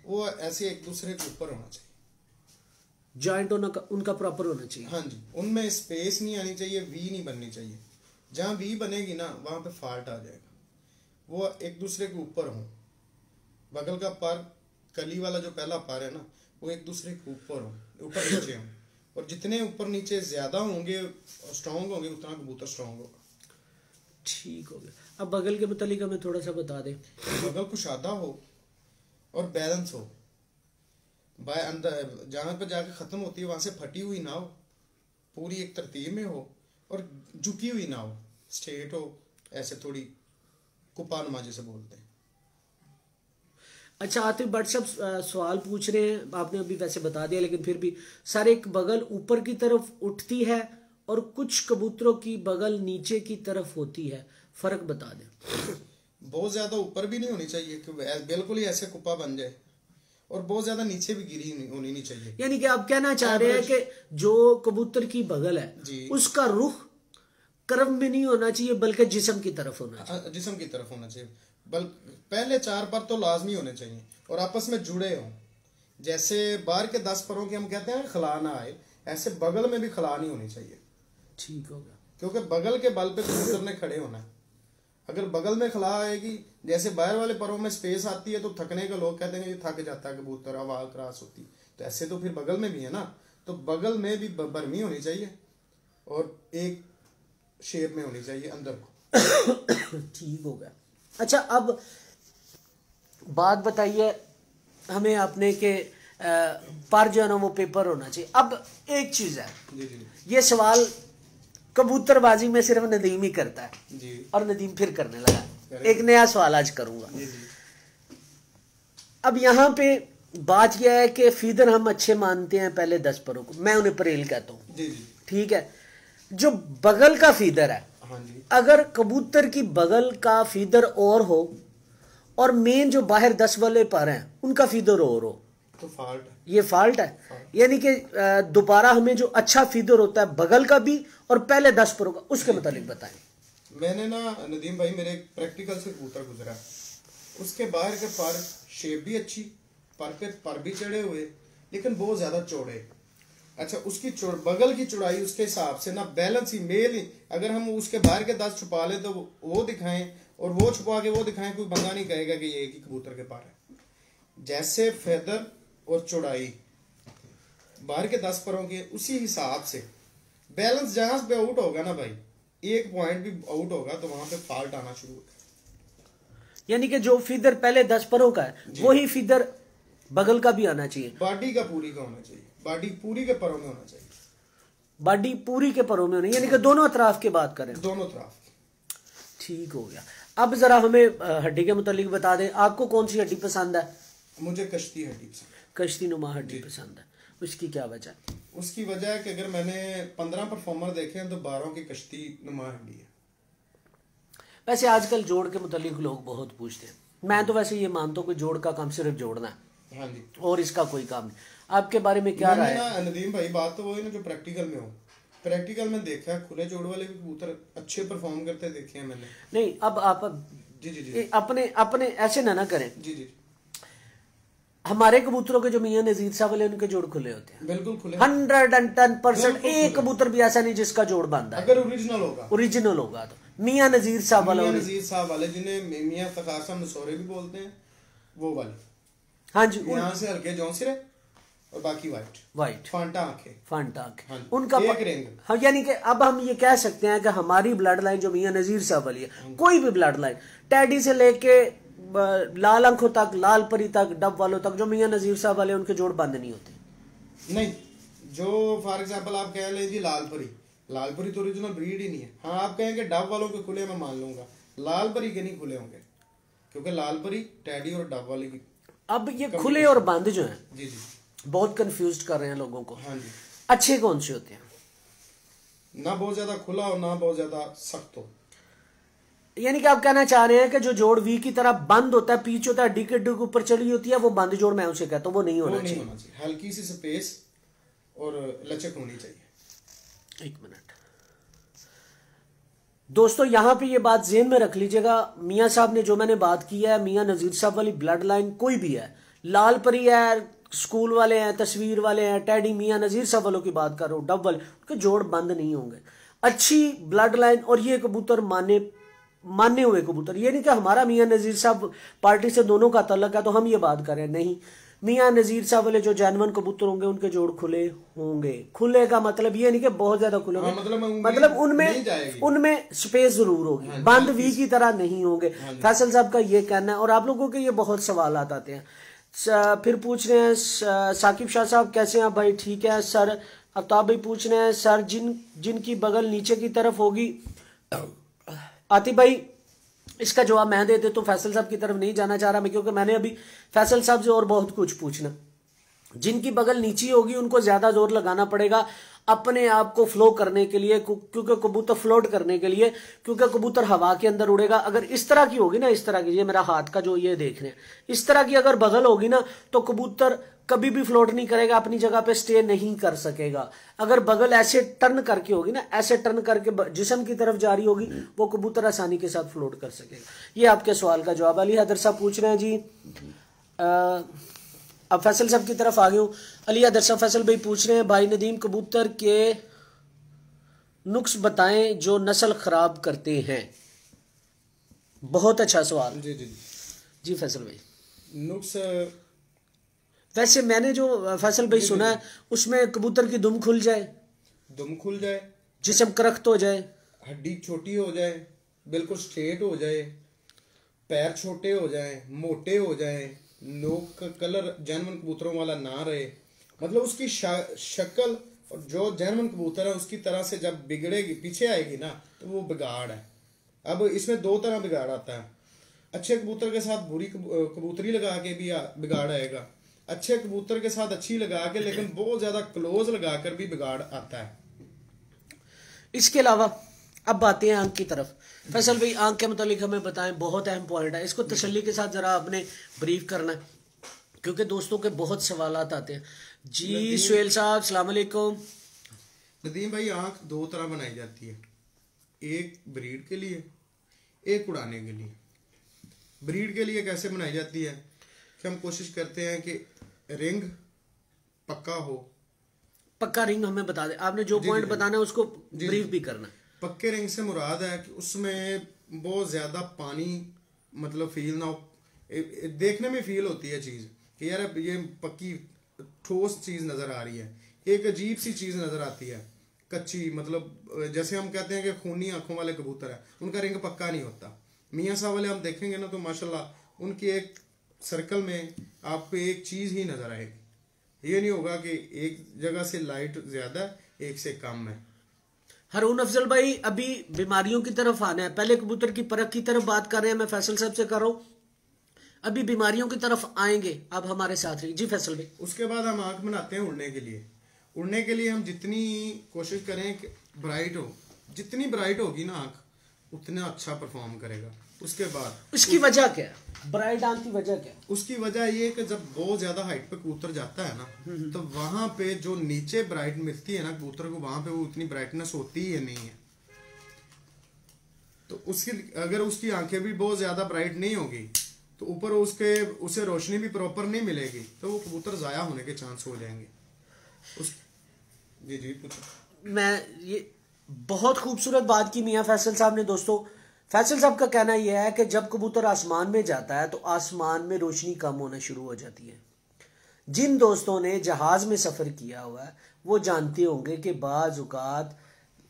वो ऐसे एक दूसरे के ऊपर होना चाहिए। जॉइंट उनका प्रॉपर होना चाहिए। हाँ जी, उनमें स्पेस नहीं आनी चाहिए, वी नहीं बननी चाहिए। जहाँ वी बनेगी ना वहां पे फॉल्ट आ जाएगा। वो एक दूसरे के ऊपर हो, बगल का पार, कली वाला जो पहला पार है ना वो एक दूसरे के ऊपर हो, ऊपर नीचे हो। और जितने ऊपर नीचे ज्यादा होंगे और स्ट्रॉन्ग होंगे उतना कबूतर स्ट्रॉन्ग होगा। ठीक हो गया। अब बगल के मुतालिक हमें थोड़ा सा बता दें। बगल कुशादा हो और बैलेंस हो, बाय अंदर जहां पर जाके खत्म होती है वहां से फटी हुई ना हो, पूरी एक तरतीब में हो और झुकी हुई ना हो, स्ट्रेट हो, ऐसे थोड़ी कुपानुमा जैसे बोलते हैं। अच्छा, आतिफ भट्ट साहब सवाल पूछ रहे हैं, आपने अभी वैसे बता दिया लेकिन फिर भी सर, एक बगल ऊपर की तरफ उठती है और कुछ कबूतरों की बगल नीचे की तरफ होती है, फर्क बता दें। बहुत ज्यादा ऊपर भी नहीं होनी चाहिए कि बिल्कुल ही ऐसे कुप्पा बन जाए, और बहुत ज्यादा नीचे भी गिरी होनी नहीं चाहिए। यानी कि आप कहना चाह रहे हैं कि जो कबूतर की बगल है उसका रुख कर्व में नहीं होना चाहिए बल्कि जिस्म की तरफ होना चाहिए। जिस्म की तरफ होना चाहिए। पहले 4 पर तो लाजमी होने चाहिए और आपस में जुड़े हों। जैसे बाहर के 10 परों की हम कहते हैं खला ना आए, ऐसे बगल में भी खला नहीं होनी चाहिए। ठीक हो गया। क्योंकि बगल के बल पे कबूतर ने खड़े होना है। अगर बगल में खला आएगी, जैसे बाहर वाले परों में स्पेस आती है तो थकने का लोग कहते हैं ये थक जाता है कबूतर, आवाज क्रॉस होती, तो ऐसे तो फिर बगल में भी है ना, तो बगल में भी बरमी होनी चाहिए और एक शेप में होनी चाहिए अंदर को। ठीक हो गया। अच्छा, अब बात बताइए हमें आपने के पर जो है ना वो पेपर होना चाहिए। अब एक चीज है, ये सवाल कबूतरबाजी में सिर्फ नदीम ही करता है जी। और नदीम फिर करने लगा। एक नया सवाल आज करूंगा। अब यहाँ पे बात यह है कि फीदर हम अच्छे मानते हैं पहले 10 परों को, मैं उन्हें परेल कहता हूँ, ठीक है। जो बगल का फीदर है, अगर कबूतर की बगल का फीदर और हो और मेन जो बाहर 10 वाले पर हैं उनका फीदर और हो तो फॉल्ट है। ये फॉल्ट है। यानी कि दोबारा हमें जो अच्छा फीदर होता है बगल का भी और पहले 10 परों का, उसके मुतालिक बताएं। मैंने ना नदीम भाई मेरे प्रैक्टिकल से कबूतर गुजरा, उसके बाहर के पर शेप भी अच्छी, पर भी चढ़े हुए लेकिन बहुत ज्यादा चौड़े। अच्छा, उसकी बगल की चौड़ाई उसके हिसाब से ना बैलेंस ही मेल ही, अगर हम उसके बाहर के 10 छुपा ले तो वो दिखाएं और वो छुपा के वो दिखाएं, कोई बंदा नहीं कहेगा कि ये एक ही कबूतर के पर है। जैसे फेदर और चौड़ाई बाहर के 10 परों के, उसी हिसाब से बैलेंस जहां पे आउट होगा ना भाई, एक पॉइंट भी आउट होगा तो वहां पे फॉल्ट आना शुरू होगा। यानी कि जो फीदर पहले 10 परों का है वही फीदर बगल का भी आना चाहिए, बॉडी का पूरी का होना चाहिए, बॉडी पूरी के परों में होना चाहिए, बॉडी पूरी के परों में होनी, यानी कि दोनों अतराफ की बात करें, दोनों तरफ। ठीक हो गया। अब जरा हमें हड्डी के मुतालिक बता दें, आपको कौन सी हड्डी पसंद है? मुझे कश्ती हड्डी पसंद, कश्ती नुमा हड्डी पसंद है। उसकी क्या वजह? उसकी वजह है कि अगर मैंने 15 परफॉर्मर देखे हैं तो 12 की कश्ती नुमा हड्डी है। वैसे आजकल जोड़ के मुतालिक लोग बहुत पूछते हैं, मैं तो वैसे ये मानता हूँ कि जोड़ का काम सिर्फ जोड़ना है, हाँ जी, और इसका कोई काम नहीं। आपके बारे में क्या राय है? नदीम भाई बात तो वो है ना जो प्रैक्टिकल में हो, प्रैक्टिकल में देखा है खुले जोड़ वाले भी कबूतर अच्छे परफॉर्म करते देखे हैं मैंने। नहीं, अब आप जी जी जी अपने अपने ऐसे ना करें। जी जी, हमारे कबूतरों के जो मियां नजीर साहब वाले उनके जोड़ खुले होते हैं, बिल्कुल खुले, 110%। एक कबूतर भी ऐसा नहीं जिसका जोड़ बंद है, अगर ओरिजिनल होगा, ओरिजिनल होगा तो मियां नजीर साहब वाला, मियां नजीर साहब वाले जिन्हें मियां फ़ख़ार साहब नसौरे भी बोलते हैं, वो वाले। हाँ जी, यहाँ से हल्के जौनसिरे और बाकी वाइट फांटा आंखें, फांटा आंखें, हाँ, उनका एक रिंग। हाँ, यानी कि अब हम ये कह सकते हैं कि हमारी ब्लड लाइन जो मियां नजीर साहब वाली है, कोई भी ब्लड लाइन, टैडी से लेके लाल आंखों तक, लाल परी तक, डब वालों तक, जो मियां नजीर साहब वाले उनके जोड़ बंद नहीं होते। नहीं, जो फॉर एग्जांपल आप कह लें जी लाल परी तो ओरिजिनल ब्रीड ही नहीं है। हाँ, आप कहेंगे डब वालों के खुले मैं मान लूंगा, लाल परी के नहीं खुले होंगे, क्योंकि लाल परी टैडी और डब वाले की। अब ये खुले और बंद जो है जी जी बहुत कंफ्यूज कर रहे हैं लोगों को। हाँ जी, अच्छे कौन से होते हैं? ना बहुत ज्यादा खुला और ना बहुत ज्यादा सख्त हो। यानी कि आप कहना चाह रहे हैं कि जो जोड़ वी की तरह बंद होता है, पीच होता है, डी के ऊपर चढ़ी होती है, वो बंद जोड़ मैं उसे कहता हूँ, वो नहीं होना चाहिए। हल्की सी स्पेस और लचक होनी चाहिए। एक मिनट दोस्तों, यहां पे ये बात ज़हन में रख लीजिएगा, मियां साहब ने जो मैंने बात की है, मियां नजीर साहब वाली ब्लड लाइन कोई भी है, लाल परी है, स्कूल वाले हैं, तस्वीर वाले हैं, टैडी, मियां नजीर साहब वालों की बात कर रहा हूँ, डब वाले, उनके जोड़ बंद नहीं होंगे। अच्छी ब्लड लाइन और ये कबूतर माने हुए कबूतर, ये नहीं कि हमारा मियां नजीर साहब पार्टी से दोनों का तल्लक है तो हम ये बात करें, नहीं, मियां नजीर साहब वाले जो जानवन कबूतर होंगे उनके जोड़ खुले होंगे। खुले का मतलब ये नहीं कि बहुत ज्यादा खुले होंगे, मतलब उनमें स्पेस जरूर होगी, बंद वी की तरह नहीं होंगे। फैसल साहब का ये कहना है, और आप लोगों के ये बहुत सवाल आते हैं। फिर पूछ रहे हैं साकिब शाह साहब कैसे हैं भाई? ठीक है सर। आफ्ताब भाई पूछ रहे हैं सर जिनकी बगल नीचे की तरफ होगी। आतिफ भाई इसका जवाब मैं दे देता हूं, फैसल साहब की तरफ नहीं जाना चाह रहा मैं, क्योंकि मैंने अभी फैसल साहब से और बहुत कुछ पूछना। जिनकी बगल नीची होगी उनको ज्यादा जोर लगाना पड़ेगा अपने आप को फ्लो करने के लिए, क्योंकि कबूतर फ्लोट करने के लिए, क्योंकि कबूतर हवा के अंदर उड़ेगा। अगर इस तरह की होगी ना, इस तरह की, ये मेरा हाथ का जो ये देख रहे हैं, इस तरह की अगर बगल होगी ना तो कबूतर कभी भी फ्लोट नहीं करेगा, अपनी जगह पे स्टे नहीं कर सकेगा। अगर बगल ऐसे टर्न करके होगी ना, ऐसे टर्न करके जिस्म की तरफ जा रही होगी, वो कबूतर आसानी के साथ फ्लोट कर सकेगा। ये आपके सवाल का जवाब। अली हैदर साहब पूछ रहे हैं जी, अब फैसल साहब की तरफ आ गया हूँ। अली हैदर साहब, फैसल भाई पूछ रहे हैं भाई नदीम कबूतर के नुक्स बताएं जो नस्ल खराब करते हैं। बहुत अच्छा सवाल। जी जी जी फैसल भाई, नुक्स वैसे मैंने जो फैसल भाई सुना है उसमें कबूतर की दुम खुल जाए, जिस्म करख्त हो जाए, हड्डी छोटी हो जाए, बिल्कुल स्ट्रेट हो जाए, पैर छोटे हो जाए, मोटे हो जाए, नोक का कलर जैनवन कबूतरों वाला ना रहे, मतलब उसकी शक्ल और जो जैनवन कबूतर है उसकी तरह से जब बिगड़ेगी, पीछे आएगी ना, तो वो बिगाड़ है। अब इसमें दो तरह बिगाड़ आता है। अच्छे कबूतर के साथ बुरी कबूतरी लगा के भी बिगाड़ आएगा, अच्छे कबूतर के साथ अच्छी लगा के लेकिन बहुत ज्यादा क्लोज लगाकर भी बिगाड़ आता है। इसके अलावा अब बातें हैं आंख की तरफ। फैसल भाई आंख के मतलब हमें बताएं, बहुत अहम पॉइंट है, इसको तसल्ली के साथ जरा आपने ब्रीफ करना है, क्योंकि दोस्तों के बहुत सवाल आते हैं। जी सुहेल साहब अस्सलाम वालेकुम। नदीम भाई, आंख दो तरह बनाई जाती है, एक ब्रीड के लिए, एक उड़ाने के लिए। ब्रीड के लिए कैसे बनाई जाती है कि हम कोशिश करते हैं कि रिंग पक्का हो। पक्का रिंग हमें बता दें, आपने जो पॉइंट बताना है उसको ब्रीफ भी करना। पक्के रिंग से मुराद है कि उसमें बहुत ज्यादा पानी मतलब फील ना हो, देखने में फील होती है चीज कि यार ये पक्की ठोस चीज नजर आ रही है, एक अजीब सी चीज नजर आती है कच्ची, मतलब जैसे हम कहते हैं कि खूनी आंखों वाले कबूतर है, उनका रिंग पक्का नहीं होता। मियां साहब वाले हम देखेंगे ना तो माशाल्लाह उनकी एक सर्कल में आपको एक चीज ही नजर आएगी। ये नहीं होगा कि एक जगह से लाइट ज्यादा एक से कम है। हारून अफजल भाई, अभी बीमारियों की तरफ आना है। पहले कबूतर की परख की तरफ बात कर रहे हैं, मैं फैसल साहब से कर रहा हूँ। अभी बीमारियों की तरफ आएंगे, आप हमारे साथ रहिए। जी फैसल भाई। उसके बाद हम आंख बनाते हैं उड़ने के लिए। उड़ने के लिए हम जितनी कोशिश करें कि ब्राइट हो, जितनी ब्राइट होगी ना आंख, उतना अच्छा परफॉर्म करेगा। उसके बाद उसकी वजह क्या है, ब्राइट आंख की वजह क्या है? उसकी वजह ये कि जब बहुत ज्यादा हाइट पे कबूतर जाता है ना, तो वहां पे जो नीचे ब्राइट मिलती है ना कबूतर को, वहां पे वो उतनी ब्राइटनेस होती ही नहीं है। तो उसकी अगर उसकी आंखें भी बहुत ज्यादा ब्राइट नहीं होगी तो ऊपर उसे रोशनी भी प्रॉपर नहीं मिलेगी, तो वो कबूतर जाया होने के चांस हो जाएंगे। जी जी पूछो। मैं ये बहुत खूबसूरत बात की मियां फैसल साहब ने। दोस्तों, फैसल साहब का कहना यह है कि जब कबूतर आसमान में जाता है तो आसमान में रोशनी कम होना शुरू हो जाती है। जिन दोस्तों ने जहाज में सफर किया हुआ है वो जानते होंगे कि बाज औकात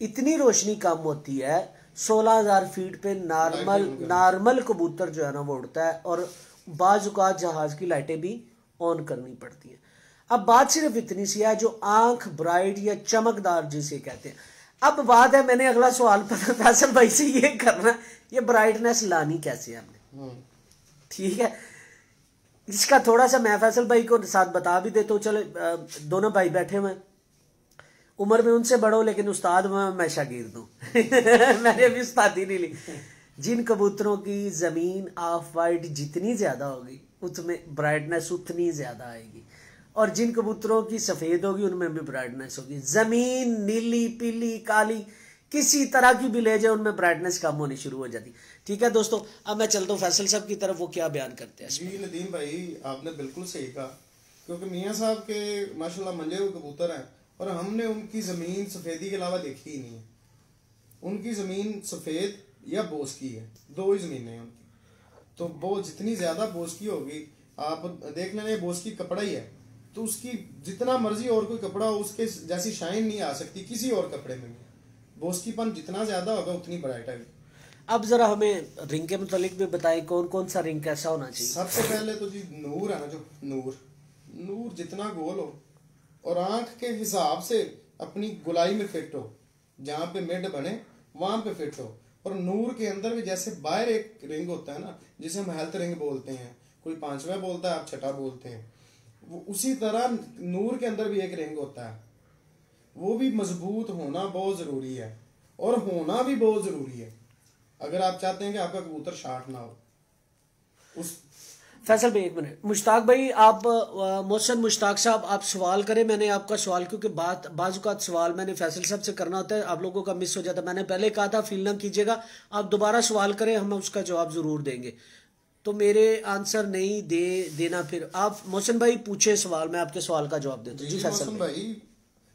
इतनी रोशनी कम होती है, 16,000 फीट पे नॉर्मल कबूतर जो है ना वो उड़ता है, और बाज औकात जहाज की लाइटें भी ऑन करनी पड़ती हैं। अब बात सिर्फ इतनी सी है, जो आंख ब्राइट या चमकदार जिसे कहते हैं। अब बात है, मैंने अगला सवाल फैसल भाई से ये करना, ये ब्राइटनेस लानी कैसे है हमने, ठीक है? इसका थोड़ा सा मैं फैसल भाई को साथ बता भी देता हूँ। चलो, दोनों भाई बैठे हुए, उम्र में उनसे बड़ो, लेकिन उस्ताद मैं शागिर्द हूँ मैंने अभी उस्तादी नहीं ली। जिन कबूतरों की जमीन ऑफ वाइट जितनी ज्यादा होगी उसमें ब्राइटनेस उतनी ज्यादा आएगी, और जिन कबूतरों की सफेद होगी उनमें भी ब्राइटनेस होगी। जमीन नीली पीली काली किसी तरह की भी ले जाए, उनमें ब्राइटनेस कम होनी शुरू हो जाती। ठीक है दोस्तों, अब मैं चलता हूँ फैसल साहब की तरफ, वो क्या बयान करते हैं। जी नदीम भाई, आपने बिल्कुल सही कहा, क्योंकि मियाँ साहब के माशाल्लाह मंजे हुए कबूतर हैं और हमने उनकी जमीन सफेदी के अलावा देखी ही नहीं है। उनकी जमीन सफेद या बोस की है, दो ही जमीनें हैं उनकी। तो वो जितनी ज्यादा बोस की होगी, आप देख लेना, बोस की कपड़ा ही है, तो उसकी जितना मर्जी और कोई कपड़ा हो उसके जैसी शाइन नहीं आ सकती किसी और कपड़े में भी। बोस्कीपन जितना ज्यादा होगा उतनी ब्राइट आएगी। अब जरा हमें रिंग के मुतालिक भी बताएं, कौन कौन सा रिंग कैसा होना चाहिए? सबसे पहले तो जी नूर है ना, जो नूर जितना गोल हो और आंख के हिसाब से अपनी गुलाई में फिट हो, जहाँ पे मिड बने वहां पे फिट हो। और नूर के अंदर भी जैसे बाहर एक रिंग होता है ना, जिसे हम हेल्थ रिंग बोलते हैं, कोई 5वां बोलता है, आप 6ठा बोलते हैं, वो उसी तरह नूर के अंदर भी एक रिंग होता है। वो भी मजबूत होना बहुत जरूरी है, और होना भी बहुत जरूरी है अगर आप चाहते हैं कि आपका कबूतर शार्ट ना हो। उस फैसल भाई एक मिनट, मुश्ताक भाई आप, मोहसन मुश्ताक साहब आप सवाल करें। मैंने आपका सवाल, क्योंकि बाज़-औक़ात सवाल मैंने फैसल साहब से करना होता है, आप लोगों का मिस हो जाता है। मैंने पहले कहा था फील ना कीजिएगा, आप दोबारा सवाल करें, हम उसका जवाब ज़रूर देंगे। तो मेरे आंसर नहीं देना, फिर आप मोहसन भाई पूछे सवाल, मैं आपके सवाल का जवाब देता हूँ। जी फैसल भाई,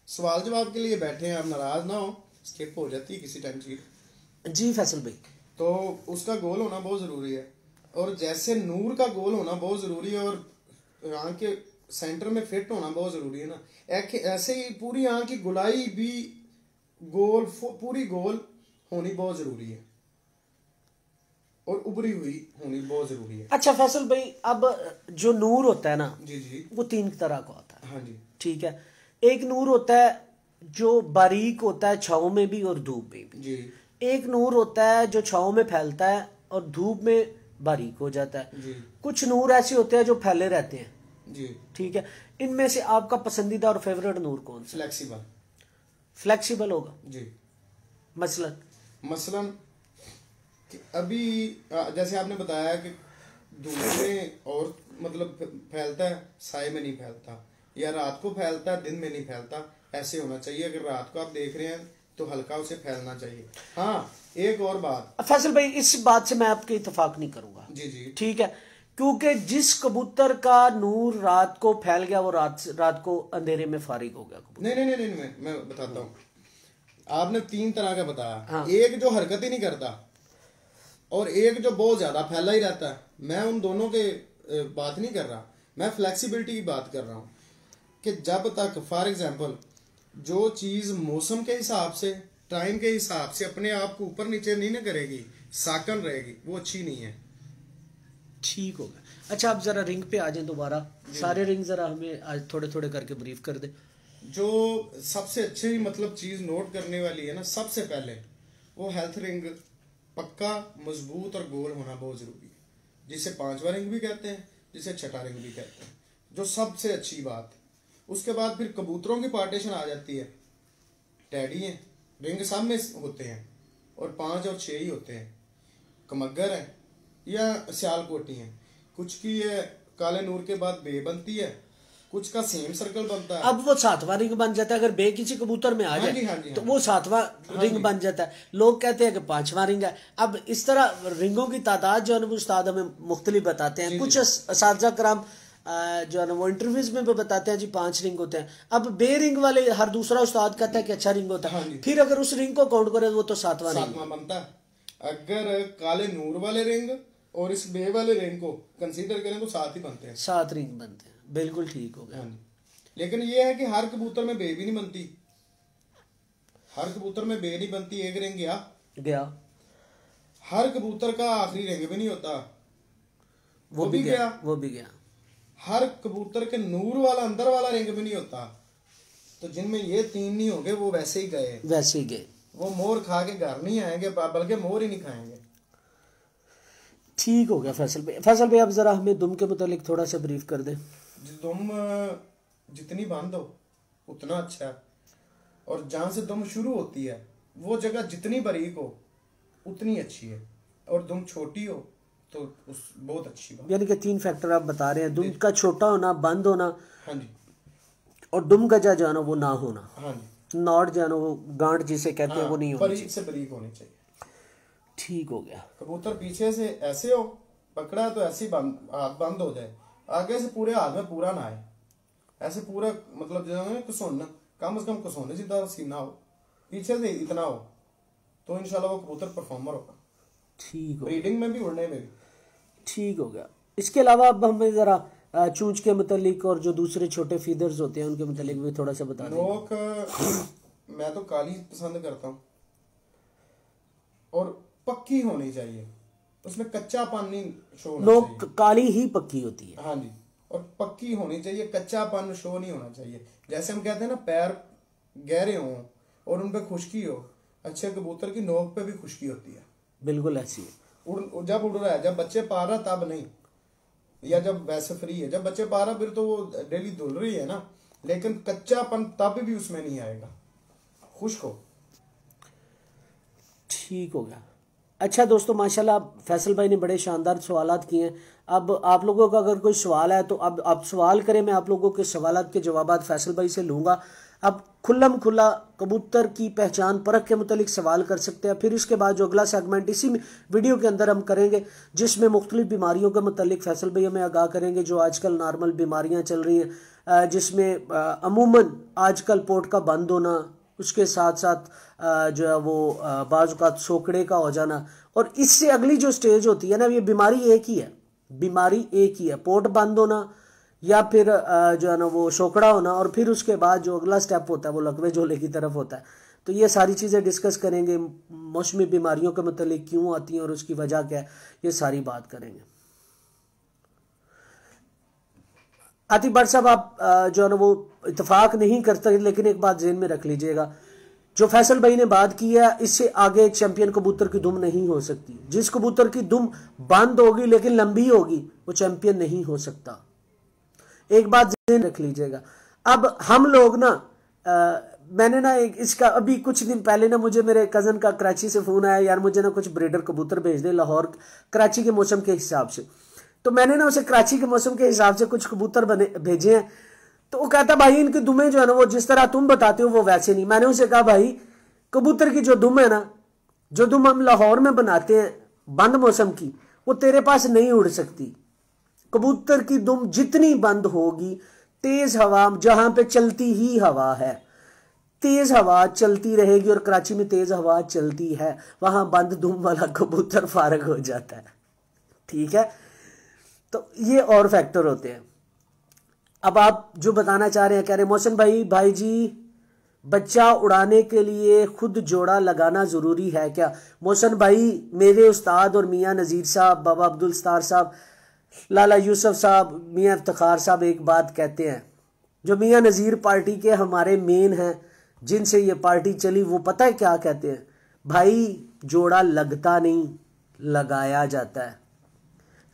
सवाल जवाब के लिए बैठे हैं, आप नाराज ना हो, स्किप हो जाती है किसी टाइम चीज। जी फैसल भाई, तो उसका गोल होना बहुत जरूरी है, और जैसे नूर का गोल होना बहुत जरूरी है, और आंख के सेंटर में फिट होना बहुत जरूरी है ना, ऐसे ही पूरी आंख की गुलाई भी गोल, पूरी गोल होनी बहुत जरूरी है, और उभरी हुई होनी बहुत जरूरी है। अच्छा फैसल भाई, अब जो नूर होता है ना, जी जी, वो 3 तरह का होता है। हाँ जी, ठीक है। एक नूर होता है जो बारीक होता है छांव में भी और धूप में भी जी। एक नूर होता है जो छांव में फैलता है और धूप में बारीक हो जाता है जी। कुछ नूर ऐसे होते हैं जो फैले रहते हैं जी। ठीक है। इनमें से आपका पसंदीदा और फेवरेट नूर कौन सा? फ्लेक्सिबल होगा जी। मसलन अभी जैसे आपने बताया कि धूप में और मतलब फैलता है, साए में नहीं फैलता, या रात को फैलता है दिन में नहीं फैलता, ऐसे होना चाहिए। अगर रात को आप देख रहे हैं तो हल्का उसे फैलना चाहिए। हाँ, एक और बात फैसल भाई, इस बात से मैं आपके इत्तेफाक नहीं करूंगा। जी जी, ठीक है, क्योंकि जिस कबूतर का नूर रात को फैल गया वो रात को अंधेरे में फारिग हो गया कबूतर। नहीं, मैं बताता हूँ। आपने 3 तरह का बताया। हाँ। एक जो हरकत ही नहीं करता और एक जो बहुत ज्यादा फैला ही रहता है। मैं उन दोनों के बात नहीं कर रहा, मैं फ्लेक्सिबिलिटी की बात कर रहा हूँ कि जब तक फॉर एग्जांपल जो चीज मौसम के हिसाब से, टाइम के हिसाब से अपने आप को ऊपर नीचे नहीं ना करेगी, साकन रहेगी, वो अच्छी नहीं है। ठीक हो गया। अच्छा आप ज़रा रिंग पे आ जाएं दोबारा, सारे रिंग ज़रा हमें आज थोड़े थोड़े करके ब्रीफ कर दें। जो सबसे अच्छी मतलब चीज़ नोट करने वाली है ना, सबसे पहले वो हेल्थ रिंग पक्का, मजबूत और गोल होना बहुत ज़रूरी है, जिसे 5वां रिंग भी कहते हैं, जिसे छठा रिंग भी कहते हैं, जो सबसे अच्छी बात। उसके बाद फिर कबूतरों की पार्टीशन आ जाती है। टैडी हैं, रिंग सब में होते हैं और 5 और 6 ही होते हैं। कमगर है या सियालकोटी हैं, कुछ की ये काले नूर के बाद बे बनती है, कुछ का सेम सर्कल बनता है। अब वो 7वां रिंग बन जाता है, अगर बे किसी कबूतर में आ हाँ जाए जी, हाँ जी, तो हाँ वो जी। 7वां रिंग बन जाता है। लोग कहते हैं कि 5वां रिंग है। अब इस तरह रिंगों की तादाद जो है ना वो उस्ताद हमें मुख्तलिफ बताते हैं। जी, कुछ जी। असातिज़ा कराम जो है ना वो इंटरव्यूज में भी बताते हैं जी 5 रिंग होते हैं। अब बे रिंग वाले हर दूसरा उस्ताद कहता है कि अच्छा रिंग होता है। हाँ जी। फिर अगर उस रिंग को काउंट करें वो तो 7वां रिंग। 7वां बनता है। अगर काले नूर वाले रिंग और इस बे वाले रिंग को कंसीडर करें तो 7 ही बनते हैं। 7 रिंग बनते हैं, बिल्कुल ठीक हो गया। हाँ जी। लेकिन ये है कि हर कबूतर में बे भी नहीं बनती, हर कबूतर में बे नहीं बनती, एक रिंग गया हर कबूतर का आखिरी रिंग भी नहीं होता, वो भी गया, वो भी गया। हर कबूतर के नूर वाला अंदर वाला रिंग भी नहीं होता। तो जिनमें ये 3 नहीं होंगे वो वैसे ही गए, वैसे ही गए, वो मोर खा के घर नहीं आएंगे, बल्कि मोर ही नहीं खाएंगे। ठीक हो गया फैसल भाई। फैसल भाई अब जरा हमें दुम के मुतालिक थोड़ा सा ब्रीफ कर दें। दुम जितनी बंद हो उतना अच्छा है, और जहाँ से दुम शुरू होती है वो जगह जितनी बारीक हो उतनी अच्छी है, और दुम छोटी हो तो उस बहुत अच्छी बात। यानी कि 3 फैक्टर आप बता रहे हैं, दुम का छोटा होना, बंद होना, हाँ जी, और दुम का जो है ना वो ना होना, हाँ जी, नॉट जो है ना वो गांठ जिसे कहते हैं वो नहीं होनी बारीक से बारीक होनी चाहिए। ठीक हो गया। कबूतर पीछे से ऐसे हो पकड़ा तो ऐसे ही हाथ बंद हो जाए, आगे से पूरे हाथ में पूरा ना आए, ऐसे पूरा मतलब जो है कुसुन, कम से कम कुसुन जितना सीना हो, पीछे से इतना हो, तो इंशाल्लाह वो कबूतर परफॉर्मर होगा, ठीक हो, ब्रीडिंग में भी उड़ने में भी। ठीक हो गया। इसके अलावा अब हमें ज़रा चूंच के मुतालिक और जो दूसरे छोटे फीदर्स होते हैं उनके मुतालिक भी थोड़ा सा बता दें। नोक मैं तो काली पसंद करता हूँ, और पक्की होनी चाहिए, उसमें कच्चापन नहीं शो होना नोक चाहिए। काली ही पक्की होती है। हाँ जी, और पक्की होनी चाहिए, कच्चापन शो नहीं होना चाहिए। जैसे हम कहते हैं ना पैर गहरे हों और उन पे खुश्की हो, अच्छे कबूतर की नोक पे भी खुश्की होती है, बिल्कुल ऐसी है। जब उड़ रहा है, जब बच्चे पा रहा तब नहीं, या जब वैसे फ्री है। जब बच्चे पा रहा फिर तो वो डेली धुल रही है ना, लेकिन कच्चापन तब भी उसमें नहीं आएगा, खुश्क हो। ठीक हो गया। अच्छा दोस्तों माशाल्लाह फैसल भाई ने बड़े शानदार सवालात किए हैं। अब आप लोगों का अगर कोई सवाल है तो अब आप सवाल करें, मैं आप लोगों के सवालात के जवाबात फैसल भाई से लूँगा। अब खुल्लम खुला कबूतर की पहचान परख के मुतालिक सवाल कर सकते हैं। फिर इसके बाद जो अगला सेगमेंट इसी वीडियो के अंदर हम करेंगे, जिसमें मुख्तलिफ बीमारियों के मुतालिक फैसल भाई हमें आगाह करेंगे, जो आजकल नॉर्मल बीमारियाँ चल रही हैं, जिसमें अमूमन आजकल पोट का बंद होना, उसके साथ साथ जो है वो बाज़ सोकड़े का हो जाना, और इससे अगली जो स्टेज होती है ना, ये बीमारी एक ही है, बीमारी एक ही है, पोट बंद होना या फिर जो है ना वो शोकड़ा होना, और फिर उसके बाद जो अगला स्टेप होता है वो लकवे झोले की तरफ होता है। तो ये सारी चीज़ें डिस्कस करेंगे, मौसमी बीमारियों के मतलब क्यों आती हैं और उसकी वजह क्या है, ये सारी बात करेंगे। आतिफ भट्ट साहब आप जो है ना वो इतफाक नहीं करते, लेकिन एक बात ज़हन में रख लीजिएगा, जो फैसल भाई ने बात की है इससे आगे एक चैंपियन कबूतर की दुम नहीं हो सकती। जिस कबूतर की दुम बंद होगी लेकिन लंबी होगी वो चैंपियन नहीं हो सकता, एक बात ज़हन रख लीजिएगा। अब हम लोग ना मैंने ना एक इसका अभी कुछ दिन पहले ना मुझे मेरे कज़न का कराची से फ़ोन आया, यार मुझे ना कुछ ब्रीडर कबूतर भेज दे लाहौर कराची के मौसम के हिसाब से। तो मैंने ना उसे कराची के मौसम के हिसाब से कुछ कबूतर भेजे हैं। तो वो कहता भाई इनकी दुमें जो है ना वो जिस तरह तुम बताते हो वो वैसे नहीं। मैंने उसे कहा भाई कबूतर की जो दुम है ना, जो दुम हम लाहौर में बनाते हैं बंद मौसम की, वो तेरे पास नहीं उड़ सकती। कबूतर की दुम जितनी बंद होगी, तेज हवा जहां पे चलती ही हवा है, तेज हवा चलती रहेगी, और कराची में तेज हवा चलती है, वहां बंद दुम वाला कबूतर फारग हो जाता है। ठीक है, तो ये और फैक्टर होते हैं। अब आप जो बताना चाह रहे हैं, कह रहे हैं मोहसिन भाई जी बच्चा उड़ाने के लिए खुद जोड़ा लगाना ज़रूरी है क्या? मोहसिन भाई मेरे उस्ताद और मियाँ नज़ीर साहब, बाबा अब्दुल सत्तार साहब लाला यूसुफ साहब, मियाँ इफ्तिखार साहब एक बात कहते हैं, जो मियाँ नज़ीर पार्टी के हमारे मेन हैं, जिनसे ये पार्टी चली, वो पता है क्या कहते हैं? भाई जोड़ा लगता नहीं, लगाया जाता है।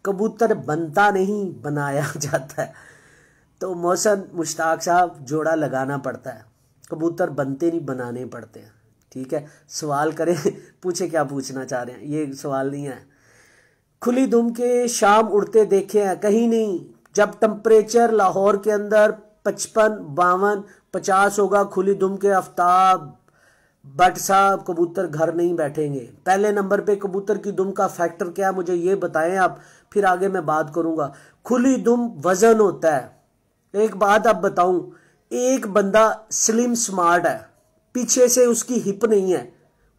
कबूतर बनता नहीं, बनाया जाता है। तो मोहसन मुश्ताक साहब, जोड़ा लगाना पड़ता है, कबूतर बनते नहीं, बनाने पड़ते हैं। ठीक है, सवाल करें, पूछे क्या पूछना चाह रहे हैं, ये सवाल नहीं है। खुली दुम के शाम उड़ते देखे हैं? कहीं नहीं। जब टेम्परेचर लाहौर के अंदर 55, 52, 50 होगा, खुली दुम के आफ्ताब बट साहब कबूतर घर नहीं बैठेंगे। पहले नंबर पे कबूतर की दुम का फैक्टर क्या है, मुझे ये बताएं आप, फिर आगे मैं बात करूंगा। खुली दुम वजन होता है। एक बात आप बताऊं, एक बंदा स्लिम स्मार्ट है, पीछे से उसकी हिप नहीं है,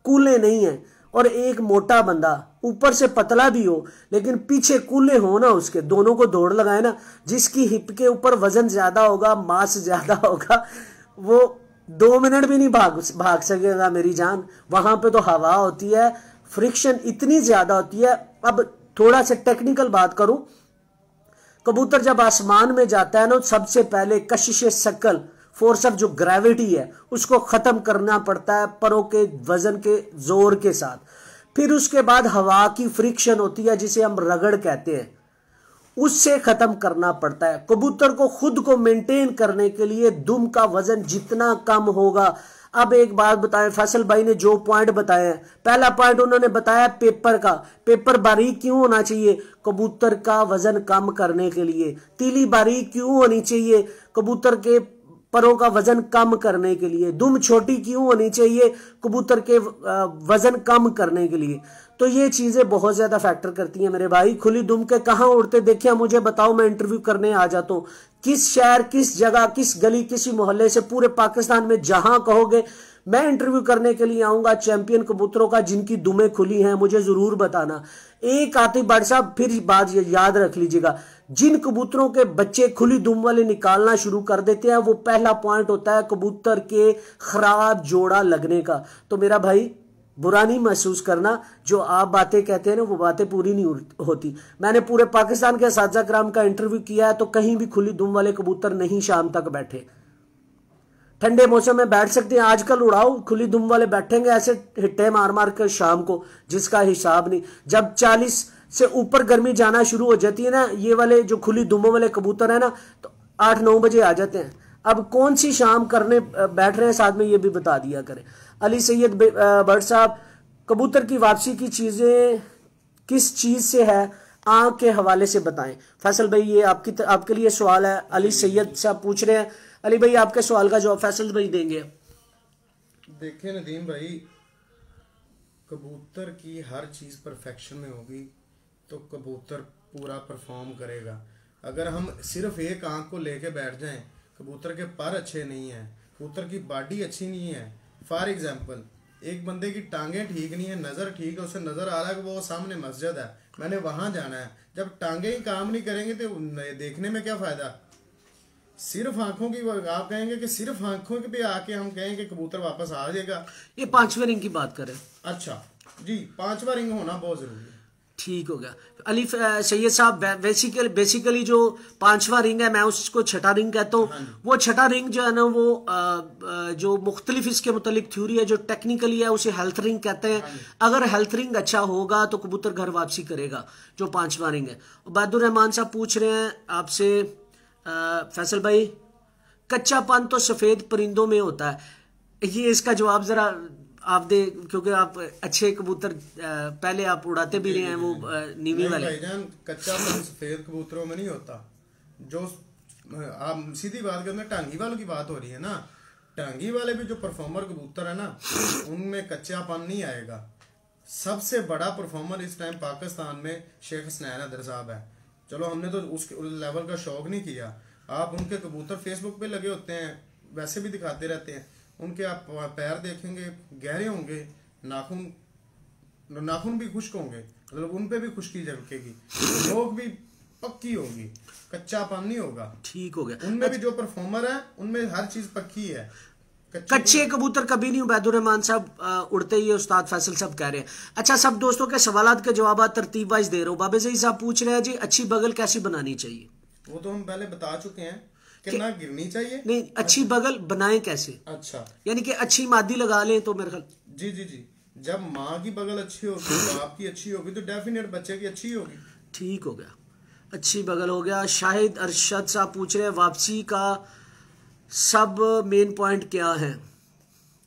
कूले नहीं है, और एक मोटा बंदा ऊपर से पतला भी हो लेकिन पीछे कूले हो ना, उसके दोनों को दौड़ लगाए ना, जिसकी हिप के ऊपर वजन ज्यादा होगा, मास ज्यादा होगा, वो 2 मिनट भी नहीं भाग सकेगा मेरी जान। वहां पे तो हवा होती है, फ्रिक्शन इतनी ज्यादा होती है। अब थोड़ा सा टेक्निकल बात करूं, कबूतर जब आसमान में जाता है ना, सबसे पहले कशिश सकल, फोर्स ऑफ जो ग्रेविटी है, उसको खत्म करना पड़ता है परों के वजन के जोर के साथ। फिर उसके बाद हवा की फ्रिक्शन होती है, जिसे हम रगड़ कहते हैं, उससे खत्म करना पड़ता है। कबूतर को खुद को मेंटेन करने के लिए दुम का वजन जितना कम होगा। अब एक बात बताएं, फैसल भाई ने जो पॉइंट बताए हैं, पहला पॉइंट उन्होंने बताया पेपर का, पेपर बारीक क्यों होना चाहिए? कबूतर का वजन कम करने के लिए। तीली बारीक क्यों होनी चाहिए? कबूतर के परों का वजन कम करने के लिए। दुम छोटी क्यों होनी चाहिए? कबूतर के वजन कम करने के लिए। तो ये चीजें बहुत ज्यादा फैक्टर करती हैं मेरे भाई। खुली दुम के कहां उड़ते देखे मुझे बताओ, मैं इंटरव्यू करने आ जाता हूं। किस शहर, किस जगह, किस गली, किसी मोहल्ले से, पूरे पाकिस्तान में जहां कहोगे मैं इंटरव्यू करने के लिए आऊंगा चैंपियन कबूतरों का जिनकी दुमें खुली हैं, मुझे जरूर बताना। एक आतिफ भाई साहब, फिर बात याद रख लीजिएगा, जिन कबूतरों के बच्चे खुली दुम वाले निकालना शुरू कर देते हैं, वो पहला पॉइंट होता है कबूतर के खराब जोड़ा लगने का। तो मेरा भाई बुरा नहीं महसूस करना, जो आप बातें कहते हैं ना, वो बातें पूरी नहीं होती। मैंने पूरे पाकिस्तान के असातिज़ा कराम का इंटरव्यू किया है, तो कहीं भी खुली दुम वाले कबूतर नहीं शाम तक बैठे। ठंडे मौसम में बैठ सकते हैं, आजकल उड़ाओ खुली दुम वाले बैठेंगे ऐसे हिट्टे मार मार कर शाम को, जिसका हिसाब नहीं। जब 40 से ऊपर गर्मी जाना शुरू हो जाती है ना, ये वाले जो खुली दुमों वाले कबूतर है ना, तो 8-9 बजे आ जाते हैं। अब कौन सी शाम करने बैठ रहे हैं, साथ में ये भी बता दिया करें। अली सैयद भट्ट साहब, कबूतर की वापसी की चीजें किस चीज से है, आंख के हवाले से बताएं। फैसल भाई ये आपके लिए सवाल है, अली सैयद साहब पूछ रहे हैं। अली भाई आपके सवाल का जवाब फैसल भाई देंगे। देखिए नदीम भाई, कबूतर की हर चीज परफेक्शन में होगी तो कबूतर पूरा परफॉर्म करेगा। अगर हम सिर्फ एक आंख को लेके बैठ जाएं, कबूतर के पर अच्छे नहीं है, कबूतर की बॉडी अच्छी नहीं है। फॉर एग्जांपल, एक बंदे की टांगें ठीक नहीं है, नज़र ठीक है, उसे नज़र आ रहा है कि वो सामने मस्जिद है, मैंने वहां जाना है। जब टांगें ही काम नहीं करेंगे तो देखने में क्या फ़ायदा। सिर्फ आंखों की, आप कहेंगे कि सिर्फ आंखों के पे आके हम कहेंगे कबूतर वापस आ जाएगा। ये 5वें रिंग की बात करें। अच्छा जी, 5वां रिंग होना बहुत ज़रूरी है। ठीक हो गया। अली सैयद साहब, बेसिकली जो 5वां रिंग है, मैं उसको छठा रिंग कहता हूँ। वो छठा रिंग जो है ना, वो जो मुख्तलिफ इसके मुतालिक थ्योरी है, जो टेक्निकली है, उसे हेल्थ रिंग कहते हैं। अगर हेल्थ रिंग अच्छा होगा तो कबूतर घर वापसी करेगा, जो 5वां रिंग है। बहादुर रहमान साहब पूछ रहे हैं आपसे, फैसल भाई, कच्चापन तो सफेद परिंदों में होता है, ये इसका जवाब जरा आप दे, क्योंकि आप अच्छे कबूतर पहले आप उड़ाते भी रहे हैं, वो नीवी वाले। भाईजान, कच्चापन सफेद कबूतरों में नहीं होता। जो आप सीधी बात करते हैं, टांगी वालों की बात हो रही है ना, टांगी वाले भी जो परफॉर्मर कबूतर है ना, उनमें कच्चापन नहीं आएगा। सबसे बड़ा परफॉर्मर इस टाइम पाकिस्तान में शेख हसनैन अदर साहब है। चलो हमने तो उस लेवल का शौक नहीं किया। आप उनके कबूतर फेसबुक पे लगे होते हैं, वैसे भी दिखाते रहते हैं। उनके आप पैर देखेंगे, गहरे होंगे, नाखून भी खुश्क होंगे, मतलब उन पे भी खुश्की झलकेगी, लोग भी पक्की होगी, कच्चापन नहीं होगा। ठीक हो गया। उनमें भी जो परफॉर्मर है उनमें हर चीज पक्की है। कच्चे कबूतर कभी नहीं। उबैदुर रहमान साहब उड़ते ही उस्ताद फैसल साहब कह रहे हैं। अच्छा, सब दोस्तों के सवालात के जवाब तरतीब वाइज दे रहा हूँ। बाबे ज़ई साहब पूछ रहे हैं जी अच्छी बगल कैसी बनानी चाहिए? वो तो हम पहले बता चुके हैं कि ना गिरनी चाहिए। नहीं, अच्छी बगल बनाएं कैसे? अच्छा, यानी कि अच्छी मादी लगा लें तो मेरे ख्याल। जी जी जी, जब माँ की बगल अच्छी होगी, बाप की अच्छी होगी, तो डेफिनेट बच्चे की अच्छी होगी। ठीक हो गया, अच्छी बगल हो गया। शाहिद अरशद साहब पूछ रहे हैं वापसी का सब मेन पॉइंट क्या है?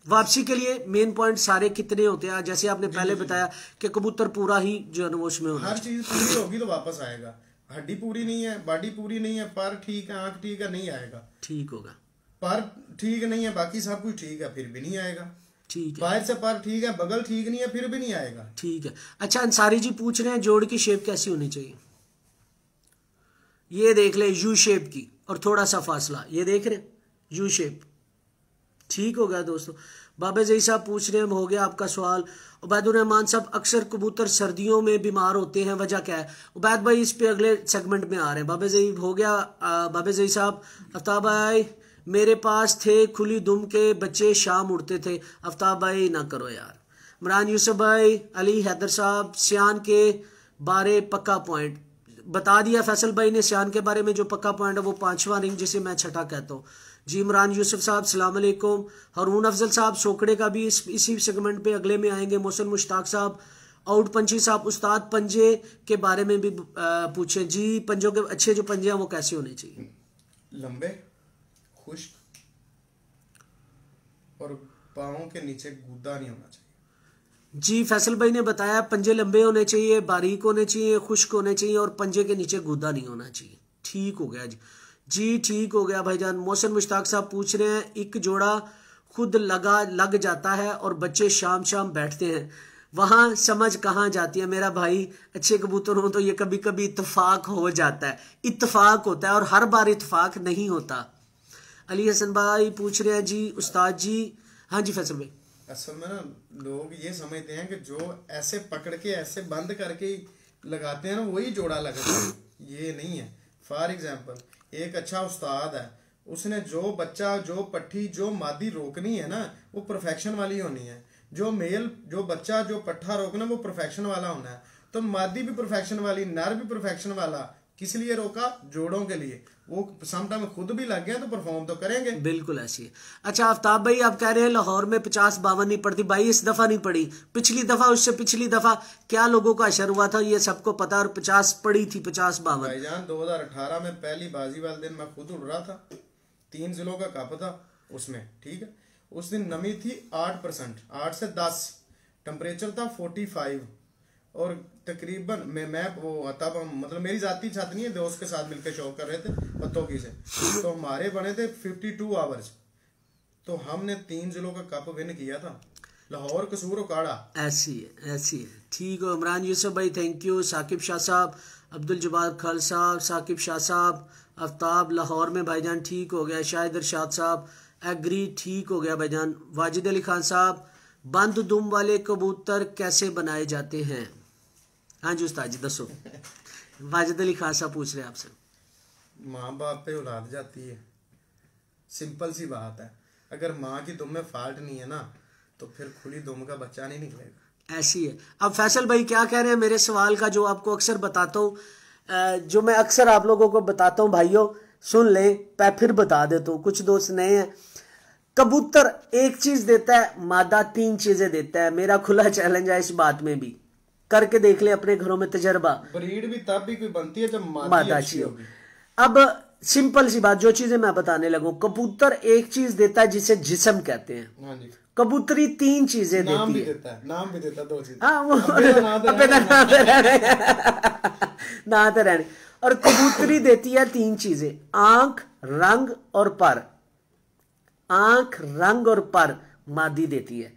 वापसी के लिए मेन पॉइंट सारे कितने होते हैं? जैसे आपने पहले बताया कि कबूतर पूरा ही जो है ना उसमें होना, हर चीज पूरी होगी तो वापस आएगा। हड्डी पूरी नहीं है, बॉडी पूरी नहीं है, पर ठीक है, आंख ठीक है, नहीं आएगा। ठीक होगा। पर ठीक नहीं है, बाकी सब कुछ ठीक है, फिर भी नहीं आएगा। ठीक है, बाहर से पर ठीक है, बगल ठीक नहीं है, फिर भी नहीं आएगा। ठीक है। अच्छा, अंसारी जी पूछ रहे हैं जोड़ की शेप कैसी होनी चाहिए? ये देख ले, यू शेप की, और थोड़ा सा फासला, ये देख रहे यू शेप। ठीक हो गया दोस्तों। बाबे ज़ई साहब पूछ रहे हैं हो गया आपका सवाल। उबैदुर रहमान साहब अक्सर कबूतर सर्दियों में बीमार होते हैं, वजह क्या है? उबैद भाई इस पे अगले सेगमेंट में आ रहे हैं। बाबे ज़ई हो गया। बाबे ज़ई साहब, आफ्ताब भाई मेरे पास थे खुली दुम के बच्चे, शाम उड़ते थे। आफ्ताब भाई ना करो यार। इमरान यूसुफ भाई, अली हैदर साहब सियान के बारे पक्का पॉइंट बता दिया फैसल भाई ने। सियान के बारे में जो पक्का पॉइंट है वो 5वां रिंग, जिसे मैं छठा कहता हूँ जी। इमरान यूसुफ साहब सलाम अलैकुम। हरून अफजल साहब सोकड़े का भी इसी सेगमेंट पे अगले में आएंगे। मोहसिन मुश्ताक साहब, आउट पंची साहब उस्ताद पंजे के बारे में भी पूछे जी। पंजों के अच्छे जो पंजे हैं वो कैसे होने चाहिए? लंबे, खुश्क, और पाँव के नीचे गूदा नहीं होना चाहिए जी। फैसल भाई ने बताया पंजे लंबे होने चाहिए, बारीक होने चाहिए, खुश्क होने चाहिए, और पंजे के नीचे गूदा नहीं होना चाहिए। ठीक हो गया जी, ठीक हो गया भाईजान। मोहसिन मुश्ताक साहब पूछ रहे हैं एक जोड़ा खुद लग जाता है और बच्चे शाम शाम बैठते हैं, वहां समझ कहाँ जाती है? मेरा भाई अच्छे कबूतर हो तो ये कभी कभी इत्तेफाक हो जाता है, इत्तेफाक होता है, और हर बार इत्तेफाक नहीं होता। अली हसन भाई पूछ रहे हैं जी उस्ताद जी। हाँ जी फैसल भाई। असल में ना लोग ये समझते हैं कि जो ऐसे पकड़ के ऐसे बंद करके लगाते हैं ना वही जोड़ा लगता है, ये नहीं है। फॉर एग्जाम्पल एक अच्छा उस्ताद है, उसने जो बच्चा, जो पट्टी, जो मादी रोकनी है ना वो परफेक्शन वाली होनी है। जो मेल, जो बच्चा, जो पट्ठा रोकना वो परफेक्शन वाला होना है। तो मादी भी परफेक्शन वाली, नर भी परफेक्शन वाला। किस लिए रोका? जोड़ों के लिए। वो समटाइम खुद भी लग गए तो परफॉर्म तो करेंगे। बिल्कुल ऐसी है। अच्छा आफ्ताब भाई आप कह रहे हैं लाहौर में 50-52 नहीं पड़ती। भाई इस दफा नहीं पड़ी, पिछली दफा, उससे पिछली दफा क्या लोगों का असर हुआ था ये सबको पता, और 50 पड़ी थी, 50-52। भाईजान 2018 में पहली बाजी वाले दिन मैं खुद उड़ रहा था, 3 जिलों का कप था उसमें, ठीक है। उस दिन नमी थी 8%, 8 से 10, टेम्परेचर था 45, और तकरीबन मैं वो तब मतलब मेरी जाती छत नहीं है, दोस्त के साथ मिलकर शौक कर रहे थे पत्तों की से, तो हमारे बने थे 52 आवर्स, तो हमने 3 जिलों का कप विन किया था, लाहौर, कसूर, उकाड़ा। ऐसी है, ऐसी है। ठीक हो इमरान यूसुफ भाई, थैंक यू। साकिब शाह साहब, अब्दुल जब्बार खाल साहब, साकिब शाह साहब, आफ्ताब लाहौर में भाईजान ठीक हो गया। शाहिद अरशाद साहब एग्री, ठीक हो गया भाईजान। वाजिद अली खान साहब बंद दुम वाले कबूतर कैसे बनाए जाते हैं? हाँ जी उस्ताद जी दसो। वाजिद अली खान साहब पूछ रहे हैं आपसे। माँ बाप पे औलाद जाती है, सिंपल सी बात है। अगर माँ की दुम में फॉल्ट नहीं है ना तो फिर खुली दुम का बच्चा नहीं निकलेगा। ऐसी है। अब फैसल भाई क्या कह रहे हैं मेरे सवाल का, जो आपको अक्सर बताता हूँ, जो मैं अक्सर आप लोगों को बताता हूँ भाइयों, सुन ले, फिर बता देता हूँ, कुछ दोस्त नए हैं। कबूतर एक चीज देता है, मादा 3 चीजें देता है। मेरा खुला चैलेंज है इस बात में भी, करके देख ले अपने घरों में तजर्बा। ब्रीड भी तब भी कोई बनती है जब मादा अच्छी होगी। अब सिंपल सी बात, जो चीजें मैं बताने लगूं, कबूतर एक चीज देता है जिसे जिस्म कहते हैं। हाँ जी। कबूतरी 3 चीजें देती है। नाम भी देता है, नाम भी देता है, 2 चीजें। हाँ वो ना तो रहने। और कबूतरी देती है 3 चीजें, आंख, रंग और पर। आंख, रंग और पर मादी देती है।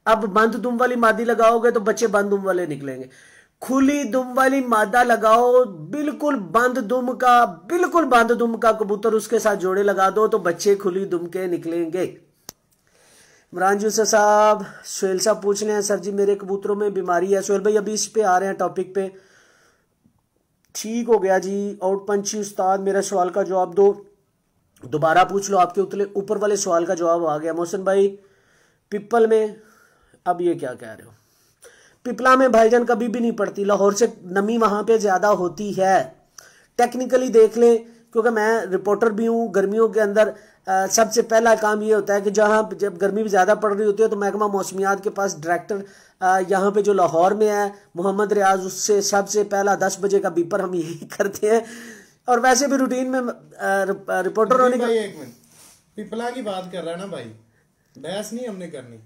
अब बंद दुम वाली मादी लगाओगे तो बच्चे बंद दुम वाले निकलेंगे। खुली दुम वाली मादा लगाओ, बिल्कुल बंद दुम का कबूतर, उसके साथ जोड़े लगा दो तो बच्चे खुली दुम के निकलेंगे। इमरान यूसुफ साहब, सोहेल साहब पूछ रहे हैं सर जी मेरे कबूतरों में बीमारी है। सोहेल भाई अभी इस पे आ रहे हैं टॉपिक पे। ठीक हो गया जी। आउट पंची उस्ताद मेरा सवाल का जवाब दो। दोबारा पूछ लो, आपके ऊपर वाले सवाल का जवाब आ गया। मोहसिन भाई पिपल में, अब ये क्या कह रहे हो? पिपला में भाईजान कभी भी नहीं पड़ती, लाहौर से नमी वहां पे ज्यादा होती है। टेक्निकली देख ले, क्योंकि मैं रिपोर्टर भी हूँ। गर्मियों के अंदर सबसे पहला काम ये होता है कि जहाँ जब गर्मी ज़्यादा पड़ रही होती है तो महकमा मौसमियात के पास डायरेक्टर यहाँ पे जो लाहौर में है मोहम्मद रियाज, उससे सबसे पहला 10 बजे का बीपर हम यही करते हैं। और वैसे भी रूटीन में रिपोर्टर होने का। एक मिनट, पिपला की बात कर रहा है ना भाई, बहस नहीं हमने करनी,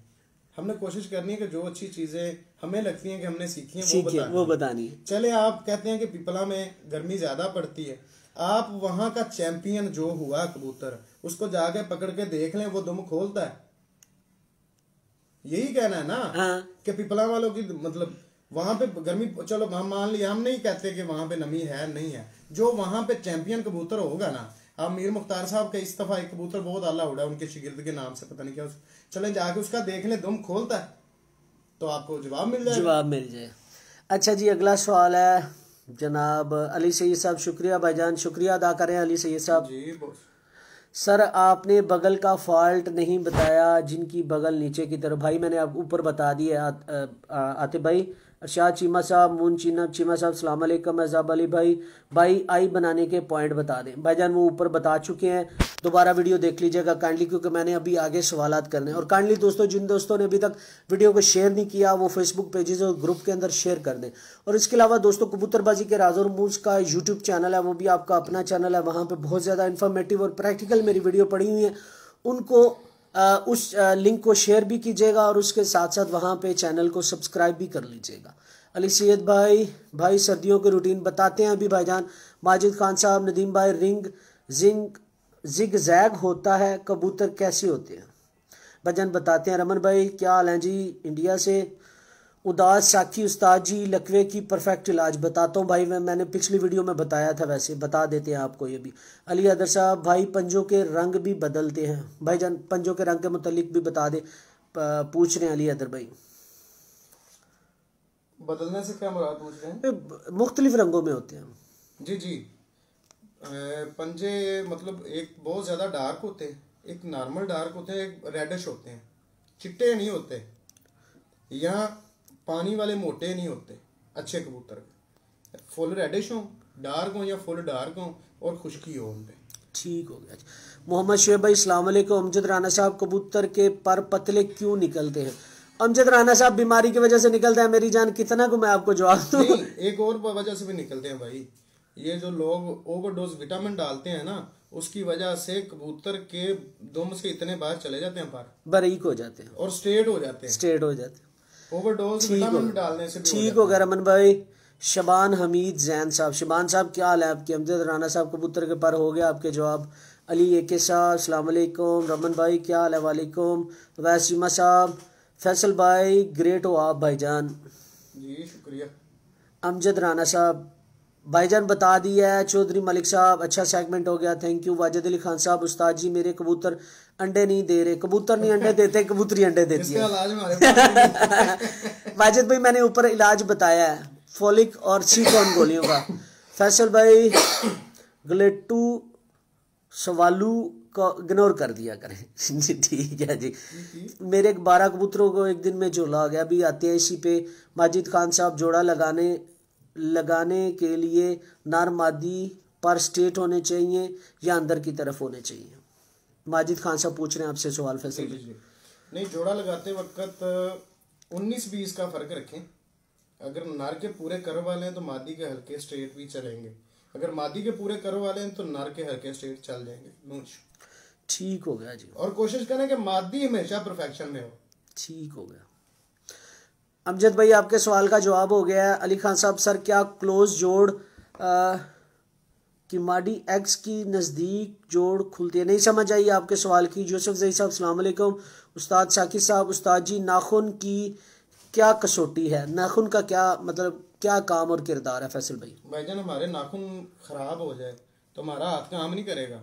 हमने कोशिश करनी है कि जो अच्छी चीजें हमें लगती हैं कि हमने सीखी हैं वो बतानी है। चले आप कहते हैं कि पिपला में गर्मी ज्यादा पड़ती है, आप वहां का चैंपियन जो हुआ कबूतर, उसको जाके पकड़ के देख लें, वो दुम खोलता है। यही कहना है ना। हाँ। कि पिपला वालों की मतलब वहां पे गर्मी, चलो हम मान लिया, हम नहीं कहते कि वहां पे नमी है नहीं है, जो वहां पे चैंपियन कबूतर होगा ना। अब मीर मुख्तार साहब का इस दफा एक कबूतर बहुत आला उड़ा, उनके शागिर्द के नाम से पता नहीं क्या, चले जाके उसका देख ले, दुम खोलता है तो आपको जवाब मिल जाए। अच्छा जी, अगला सवाल है जनाब अली सैयद साहब। शुक्रिया भाईजान, शुक्रिया अदा करें अली सैयद साहब जी। सर आपने बगल का फॉल्ट नहीं बताया, जिनकी बगल नीचे की तरफ। भाई मैंने आप ऊपर बता दिया। आते भाई, अरशाद चीमा साहब, मून चीमा साहब, अस्सलाम वालेकुम। एजाब अली भाई आई बनाने के पॉइंट बता दें। भाईजान वो ऊपर बता चुके हैं, दोबारा वीडियो देख लीजिएगा काइंडली, क्योंकि मैंने अभी आगे सवालात करने हैं। और काइंडली दोस्तों, जिन दोस्तों ने अभी तक वीडियो को शेयर नहीं किया वो फेसबुक पेजेस और ग्रुप के अंदर शेयर कर दें। और इसके अलावा दोस्तों, कबूतरबाजी के राज और मूव्स का यूट्यूब चैनल है, वो भी आपका अपना चैनल है, वहाँ पर बहुत ज़्यादा इन्फॉर्मेटिव और प्रैक्टिकल मेरी वीडियो पड़ी हुई है। उनको उस लिंक को शेयर भी कीजिएगा और उसके साथ साथ वहाँ पे चैनल को सब्सक्राइब भी कर लीजिएगा। अली सैयद भाई सर्दियों की रूटीन बताते हैं अभी भाईजान। माजिद खान साहब, नदीम भाई, रिंग जिग जैग होता है, कबूतर कैसे होते हैं भाईजान बताते हैं। रमन भाई क्या हाल है जी इंडिया से। उदास साखी उस्ताद जी, लकवे की परफेक्ट इलाज बताता हूँ भाई, मैंने पिछली वीडियो में बताया था, वैसे बता देते हैं आपको ये भी। अली अदर साहब भाई, पंजों के रंग भी बदलते हैं भाईजान, पंजों के रंग के मुतालिक भी बता दे, पूछ रहे हैं अली अदर भाई। बदलने से क्या मुराद पूछ रहे हैं? मुख्तलिफ रंगों में होते हैं जी। पंजे मतलब एक बहुत ज्यादा डार्क होते हैं, एक नॉर्मल डार्क होते हैं, एक रेडिश होते हैं, चिट्टे नहीं होते, या पानी वाले मोटे नहीं होते। अच्छे कबूतर फुल रेडिश हो, डार्क हो या फुल डार्क हो और खुश्की हो उनपे। ठीक हो गया। मोहम्मद शुएब भाई अस्सलाम वालेकुम। अमजद राना साहब, कबूतर के पर पतले क्यों निकलते हैं? अमजद राना साहब बीमारी की वजह से निकलता है मेरी जान, कितना को मैं आपको जवाब दूं? नहीं, एक और वजह से भी निकलते हैं भाई। ये जो लोग ओवरडोज विटामिन डालते हैं ना, उसकी वजह से कबूतर के दुम से इतने बाहर चले जाते हैं, पर बारीक हो जाते हैं और स्ट्रेट हो जाते हैं। ओवरडोज विटामिन डालने से भी ठीक हो गया। रमन भाई, शबान हमीद जैन साहब, शबान साहब क्या हाल है आपके? अमजद राना साहब कबूतर के पर हो गया आपके जवाब। अली एके साहब अस्सलाम वालेकुम। रमन भाई क्या हाल है? वालेकुम। वैसीमा साहब, फैसल भाई ग्रेट हो आप भाईजान जी, शुक्रिया। अमजद राना साहब भाईजान बता दिया है। चौधरी मलिक साहब अच्छा सेगमेंट हो गया, थैंक यू। वाजिद अली खान साहब, उस्ताद जी मेरे कबूतर अंडे नहीं दे रहे। कबूतर नहीं अंडे देते, कबूतरी अंडे देती है। वाजिद भाई मैंने ऊपर इलाज बताया है, फोलिक और सीकॉन गोलियों का। फैसल भाई ग्लेटू सवालू को इग्नोर कर दिया करें ठीक है जी। मेरे 12 कबूतरों को एक दिन में जोड़ा आ गया, अभी आते हैं इसी पे। माजिद खान साहब, जोड़ा लगाने के लिए नर मादी पर स्टेट होने चाहिए या अंदर की तरफ होने चाहिए? माजिद खान साहब पूछ रहे हैं आपसे सवाल। फैसल भाई नहीं, जोड़ा लगाते वक्त 19-20 का फर्क रखें। अगर नर के पूरे कर वाले हैं तो मादी के हल्के स्ट्रेट भी चलेंगे, अगर मादी के पूरे कर वाले हैं तो नर के हल्के स्ट्रेट चल जाएंगे। ठीक हो गया जी। और कोशिश करें कि मादी हमेशा परफेक्शन में हो। ठीक हो गया। अमजद भाई आपके सवाल का जवाब हो गया है। अली खान साहब, सर क्या क्लोज जोड़ कि माडी एक्स की नज़दीक जोड़ खुलती है? नहीं समझ आई आपके सवाल की। यूसुफ जई साहब अस्सलाम वालेकुम। उस्ताद साकिब साहब, उस्ताद जी नाखून की क्या कसौटी है? नाखून का क्या मतलब, क्या काम और किरदार है? फैसल भाईजान हमारे नाखून खराब हो जाए तो हमारा हाथ काम नहीं करेगा।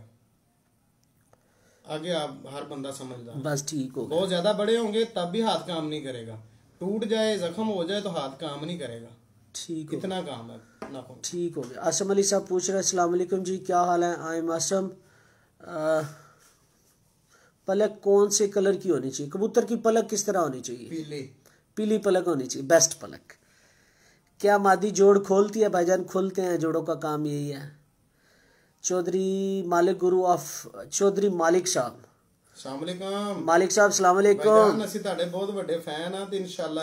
आगे आप हर बंदा समझदार। बस ठीक हो गया। बहुत ज्यादा बड़े होंगे तब भी हाथ काम नहीं करेगा, टूट जाए जख्म हो जाए तो हाथ काम नहीं करेगा। ठीक, कितना काम है नाखून। ठीक हो गया। आसम अली साहब पूछ रहे हैं अस्सलाम वालेकुम जी क्या हाल है? आई एम आसम, पलक कौन से कलर की होनी चाहिए? कबूतर की पलक किस तरह होनी चाहिए? पीली। पीली पलक होनी चाहिए, बेस्ट पलक। क्या मादी जोड़ खोलती है? भाईजान खोलते हैं, जोड़ों का काम यही है। चौधरी मालिक गुरु ऑफ चौधरी मालिक साहब, मालिक साहब अस्सलाम वालेकुम। ਅਸੀਂ ਤੁਹਾਡੇ ਬਹੁਤ ਵੱਡੇ ਫੈਨ ਆ ਤੇ ਇਨਸ਼ਾਅੱਲਾ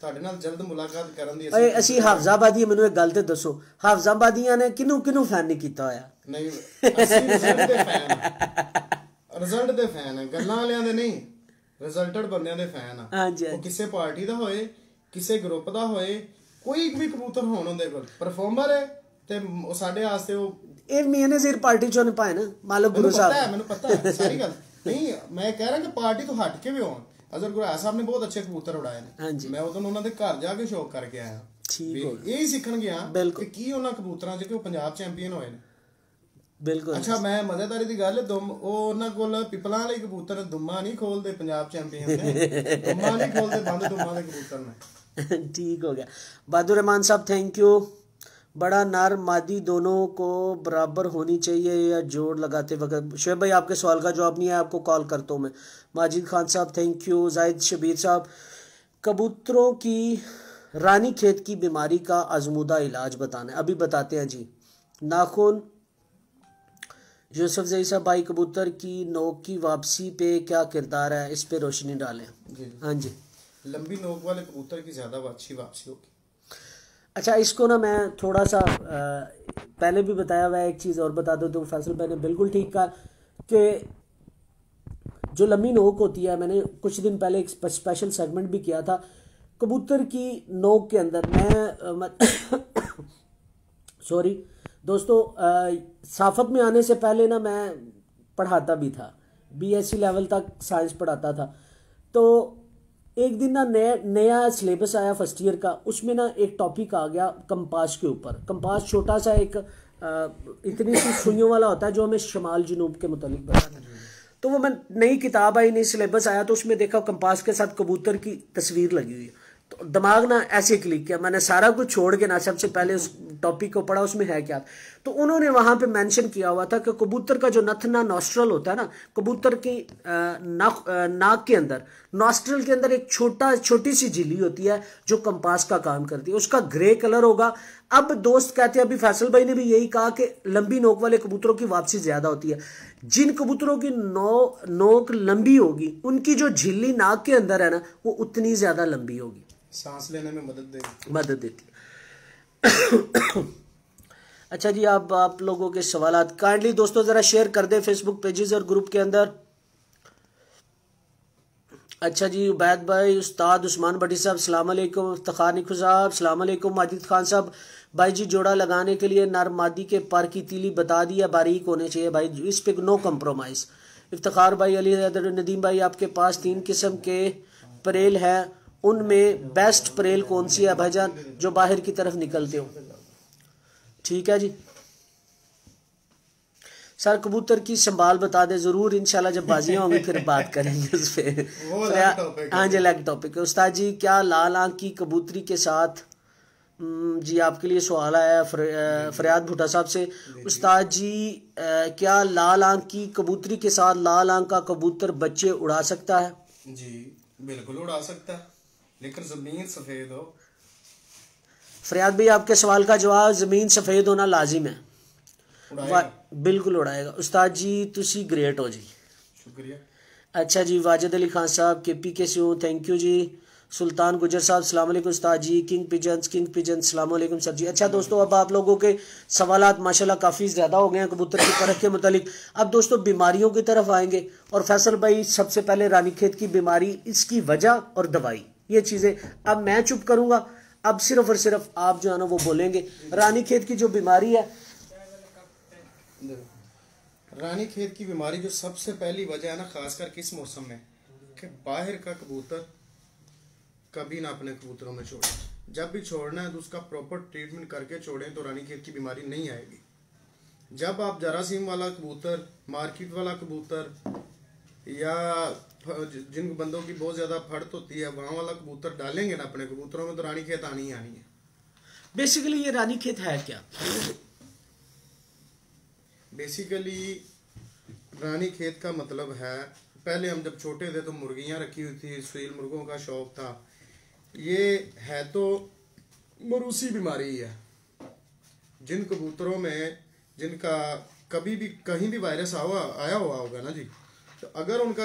ਤੁਹਾਡੇ ਨਾਲ ਜਲਦ ਮੁਲਾਕਾਤ ਕਰਨ ਦੀ ਅਸੀਂ ਹਾਫਜ਼ਾਬਾਦੀ। ਮੈਨੂੰ ਇੱਕ ਗੱਲ ਤੇ ਦੱਸੋ, ਹਾਫਜ਼ਾਬਾਦੀਆਂ ਨੇ ਕਿਹਨੂੰ ਕਿਹਨੂੰ ਫੈਨ ਨਹੀਂ ਕੀਤਾ ਹੋਇਆ? ਨਹੀਂ, ਅਸੀਂ ਰਿਜ਼ਲਟ ਦੇ ਫੈਨ ਆ, ਰਿਜ਼ਲਟ ਦੇ ਫੈਨ ਆ, ਗੱਲਾਂ ਵਾਲਿਆਂ ਦੇ ਨਹੀਂ, ਰਿਜ਼ਲਟਡ ਬੰਦਿਆਂ ਦੇ ਫੈਨ ਆ। ਹਾਂਜੀ, ਉਹ ਕਿਸੇ ਪਾਰਟੀ ਦਾ ਹੋਏ, ਕਿਸੇ ਗਰੁੱਪ ਦਾ ਹੋਏ, ਕੋਈ ਵੀ ਕਬੂਤਰ ਹੋਣ ਉਹਦੇ ਕੋਲ ਪਰਫਾਰਮਰ ਹੈ ਤੇ ਉਹ ਸਾਡੇ ਵਾਸਤੇ ਉਹ ਇਹ ਮੀਨੇ ਜ਼ੀਰ ਪਾਰਟੀ ਚੋਂ ਨੇ ਪਾਏ ਨਾ ਮਾਲਕ ਗੁਰੂ ਸਾਹਿਬ। ਮੈਨੂੰ ਪਤਾ ਹੈ ਸਾਰੀ ਗੱਲ। ਨਹੀਂ, ਮੈਂ ਕਹਿ ਰਿਹਾ ਕਿ ਪਾਰਟੀ ਤੋਂ ਹਟ ਕੇ ਵੀ ਹੋਣ। ਅਜ਼ਰ ਗੁਰਾਇਆ ਸਾਹਿਬ ਨੇ ਬਹੁਤ ਅੱਛੇ ਕਬੂਤਰ ਉਡਾਏ ਨੇ। ਮੈਂ ਉਦੋਂ ਉਹਨਾਂ ਦੇ ਘਰ ਜਾ ਕੇ ਸ਼ੌਕ ਕਰਕੇ ਆਇਆ। ਇਹ ਹੀ ਸਿੱਖਣ ਗਿਆ ਕਿ ਕੀ ਉਹਨਾਂ ਕਬੂਤਰਾਂ 'ਚ ਕਿ ਉਹ ਪੰਜਾਬ ਚੈਂਪੀਅਨ ਹੋਏ ਨੇ। ਬਿਲਕੁਲ। ਅੱਛਾ, ਮੈਂ ਮਜ਼ੇਦਾਰੀ ਦੀ ਗੱਲ, ਉਹ ਉਹਨਾਂ ਕੋਲ ਪਿਪਲਾਂ ਵਾਲੇ ਕਬੂਤਰ ਦੁੰਮਾ ਨਹੀਂ ਖੋਲਦੇ, ਪੰਜਾਬ ਚੈਂਪੀਅਨ ਨੇ। ਦੁੰਮਾ ਨਹੀਂ ਖੋਲਦੇ, ਬੰਦ ਦੁੰਮਾ ਦੇ ਕਬੂਤਰ ਨੇ। ठीक हो गया। बहादुर रहमान साहब थैंक यू। बड़ा नर मादी दोनों को बराबर होनी चाहिए या जोड़ लगाते वक्त? शुएब भाई आपके सवाल का जवाब नहीं है, आपको कॉल करता हूँ मैं। माजिद खान साहब थैंक यू। जाहिद शबीर साहब, कबूतरों की रानीखेत की बीमारी का आजमूदा इलाज बताना। अभी बताते हैं जी। नाखून यूसुफ जई साहब भाई, कबूतर की नोक की वापसी पे क्या किरदार है, इस पे रोशनी डालें। हाँ जी। लंबी नोक वाले कबूतर की ज़्यादा अच्छी वापसी होगी। अच्छा, इसको ना मैं थोड़ा सा पहले भी बताया हुआ है, एक चीज़ और बता दो तो फैसल भाई ने बिल्कुल ठीक कहा कि जो लंबी नोक होती है, मैंने कुछ दिन पहले एक स्पेशल सेगमेंट भी किया था। कबूतर की नोक के अंदर मैं सॉरी दोस्तों, साफत में आने से पहले ना मैं पढ़ाता भी था, BSc लेवल तक साइंस पढ़ाता था। तो एक दिन ना नया सिलेबस आया फर्स्ट ईयर का, उसमें ना एक टॉपिक आ गया कंपास के ऊपर। कंपास छोटा सा एक इतनी सी सुइयों वाला होता है जो हमें शमाल जुनूब के मुतालिक बताता है। तो वो मैं नई किताब आई, नई सिलेबस आया, तो उसमें देखा कंपास के साथ कबूतर की तस्वीर लगी हुई है। तो दिमाग ना ऐसे क्लिक किया, मैंने सारा कुछ छोड़ के ना सबसे पहले उस टॉपिक को पढ़ा, उसमें है क्या। तो उन्होंने वहां पे मेंशन किया हुआ था कि कबूतर का जो नथना नॉस्ट्रल होता है ना, कबूतर की नाक के अंदर, नॉस्ट्रल के अंदर एक छोटी सी झिल्ली होती है जो कंपास का काम करती है, उसका ग्रे कलर होगा। अब दोस्त कहते हैं, अभी फैसल भाई ने भी यही कहा कि लंबी नोक वाले कबूतरों की वापसी ज्यादा होती है। जिन कबूतरों की नोक लंबी होगी, उनकी जो झिल्ली नाक के अंदर है ना, वो उतनी ज्यादा लंबी होगी, सांस लेने में मदद देती है। अच्छा जी, आप लोगों के सवालात काइंडली दोस्तों जरा शेयर कर दें फेसबुक पेजेस और ग्रुप के अंदर। अच्छा जी, उबैद भाई, उस्ताद उस्मान भट्टी साहब अस्सलाम वालेकुम, इफ्तिखार निखू साहब अस्सलाम वालेकुम, माजिद खान साहब भाई जी जोड़ा लगाने के लिए नर मादी के पर की तीली बता दी है, बारीक होने चाहिए भाई, इस पे नो कम्प्रोमाइज़। इफ्तिखार भाई, अली नदीम भाई, आपके पास 3 किस्म के परेल है, उनमें बेस्ट परेल कौन सी है भाईजान जो बाहर की तरफ निकलते हो? ठीक है जी सर, कबूतर की संभाल बता दे जरूर, इंशाल्लाह जब बाजियां होंगी फिर बात करेंगे उस पे। हाँ जी, अलग टॉपिक है। उस्ताद जी, क्या लाल आंख की कबूतरी के साथ, जी आपके लिए सवाल आया फरियाद भुट्टा साहब से। उस्ताद जी, क्या लाल आंख की कबूतरी के साथ लाल आंख का कबूतर बच्चे उड़ा सकता है? जी बिल्कुल उड़ा सकता है, लेकिन जमीन सफेद हो। फरियाद भाई, आपके सवाल का जवाब जमीन सफेद होना लाजिम है, बिल्कुल उड़ाएगा। उस्ताद जी तुसी ग्रेट हो जी, शुक्रिया। अच्छा जी, वाजिद अली खान साहब KPK से हूँ, थैंक यू जी। सुल्तान गुजर साहब अस्सलाम वालेकुम उस्ताद जी। किंग पिजन अस्सलाम वालेकुम सर जी। अच्छा दोस्तों, अब आप लोगों के सवालात माशाल्लाह काफ़ी ज़्यादा हो गए हैं कबूतर की परख के मुतालिक। अब दोस्तों बीमारियों की तरफ आएंगे, और फैसल भाई सबसे पहले रानीखेत की बीमारी, इसकी वजह और दवाई, ये चीज़ें अब मैं चुप करूँगा, अब सिर्फ और सिर्फ आप जो है ना वो बोलेंगे। रानीखेत की जो बीमारी है, रानीखेत की बीमारी जो सबसे पहली वजह है ना, खासकर किस मौसम में, कि बाहर का कबूतर कभी ना अपने कबूतरों में छोड़ें। जब भी छोड़ना है तो उसका प्रॉपर ट्रीटमेंट करके छोड़ें, तो रानीखेत की बीमारी नहीं आएगी। जब आप जरासीम वाला कबूतर, मार्केट वाला कबूतर, या जिन बंदों की बहुत ज़्यादा फड़त होती है, वहाँ वाला कबूतर डालेंगे ना अपने कबूतरों में, तो रानीखेत आनी ही आनी है। बेसिकली ये रानीखेत है क्या? बेसिकली रानी खेत का मतलब है, पहले हम जब छोटे थे तो मुर्गियां रखी हुई थी, सुईल मुर्गों का शौक था। ये है तो मरूसी बीमारी है। जिन कबूतरों में जिनका कभी भी कहीं भी वायरस आया हुआ होगा ना जी, तो अगर उनका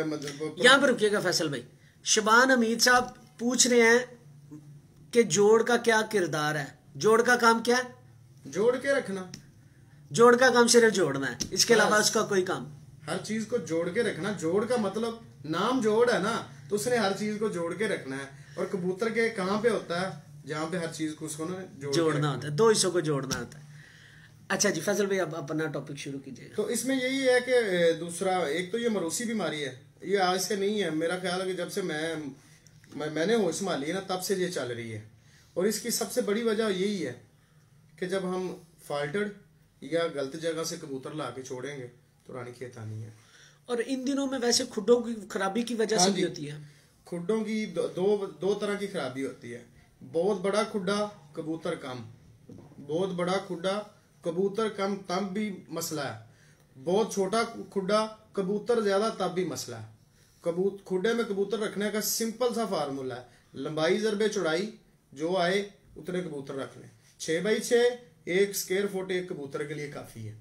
मतलब यहाँ पर रुकिएगा फैसल भाई। शबान हमीद साहब पूछ रहे हैं कि जोड़ का क्या किरदार है। जोड़ का काम क्या है? जोड़ के रखना। जोड़ का काम सिर्फ जोड़ना है, इसके अलावा उसका कोई काम? हर चीज को जोड़ के रखना। जोड़ का मतलब नाम जोड़ है ना, तो उसने हर चीज को जोड़ के रखना है। और कबूतर के कहाँ पे होता है? जहाँ पे हर चीज को उसको ना जोड़ना होता है, दो हिस्सों को जोड़ना होता है। अच्छा जी फैसल भाई, अब अपना टॉपिक शुरू कीजिएगा। तो इसमें यही है कि दूसरा, एक तो ये मरूसी बीमारी है, ये आज से नहीं है। मेरा ख्याल है कि जब से मैंने होश संभाली है ना, तब से ये चल रही है। और इसकी सबसे बड़ी वजह यही है कि जब हम फाल्टेड या गलत जगह से कबूतर ला के छोड़ेंगे तो रानी खेत आनी है। और इन दिनों में वैसे खुड्डों की खराबी की वजह से भी होती है। खुड्डों की दो तरह की खराबी होती है। बहुत बड़ा खुड्डा, कबूतर कम। बहुत बड़ा खुड्डा, कबूतर कम, तब भी मसला है। बहुत छोटा खुड्डा, कबूतर ज्यादा, तब भी मसला है। खुड्डे में कबूतर रखने का सिंपल सा फार्मूला है, लंबाई ज़रबे चौड़ाई, जो आए उतने कबूतर रख लें। 6x6 1 स्क्वायर फुट एक कबूतर के लिए काफी है,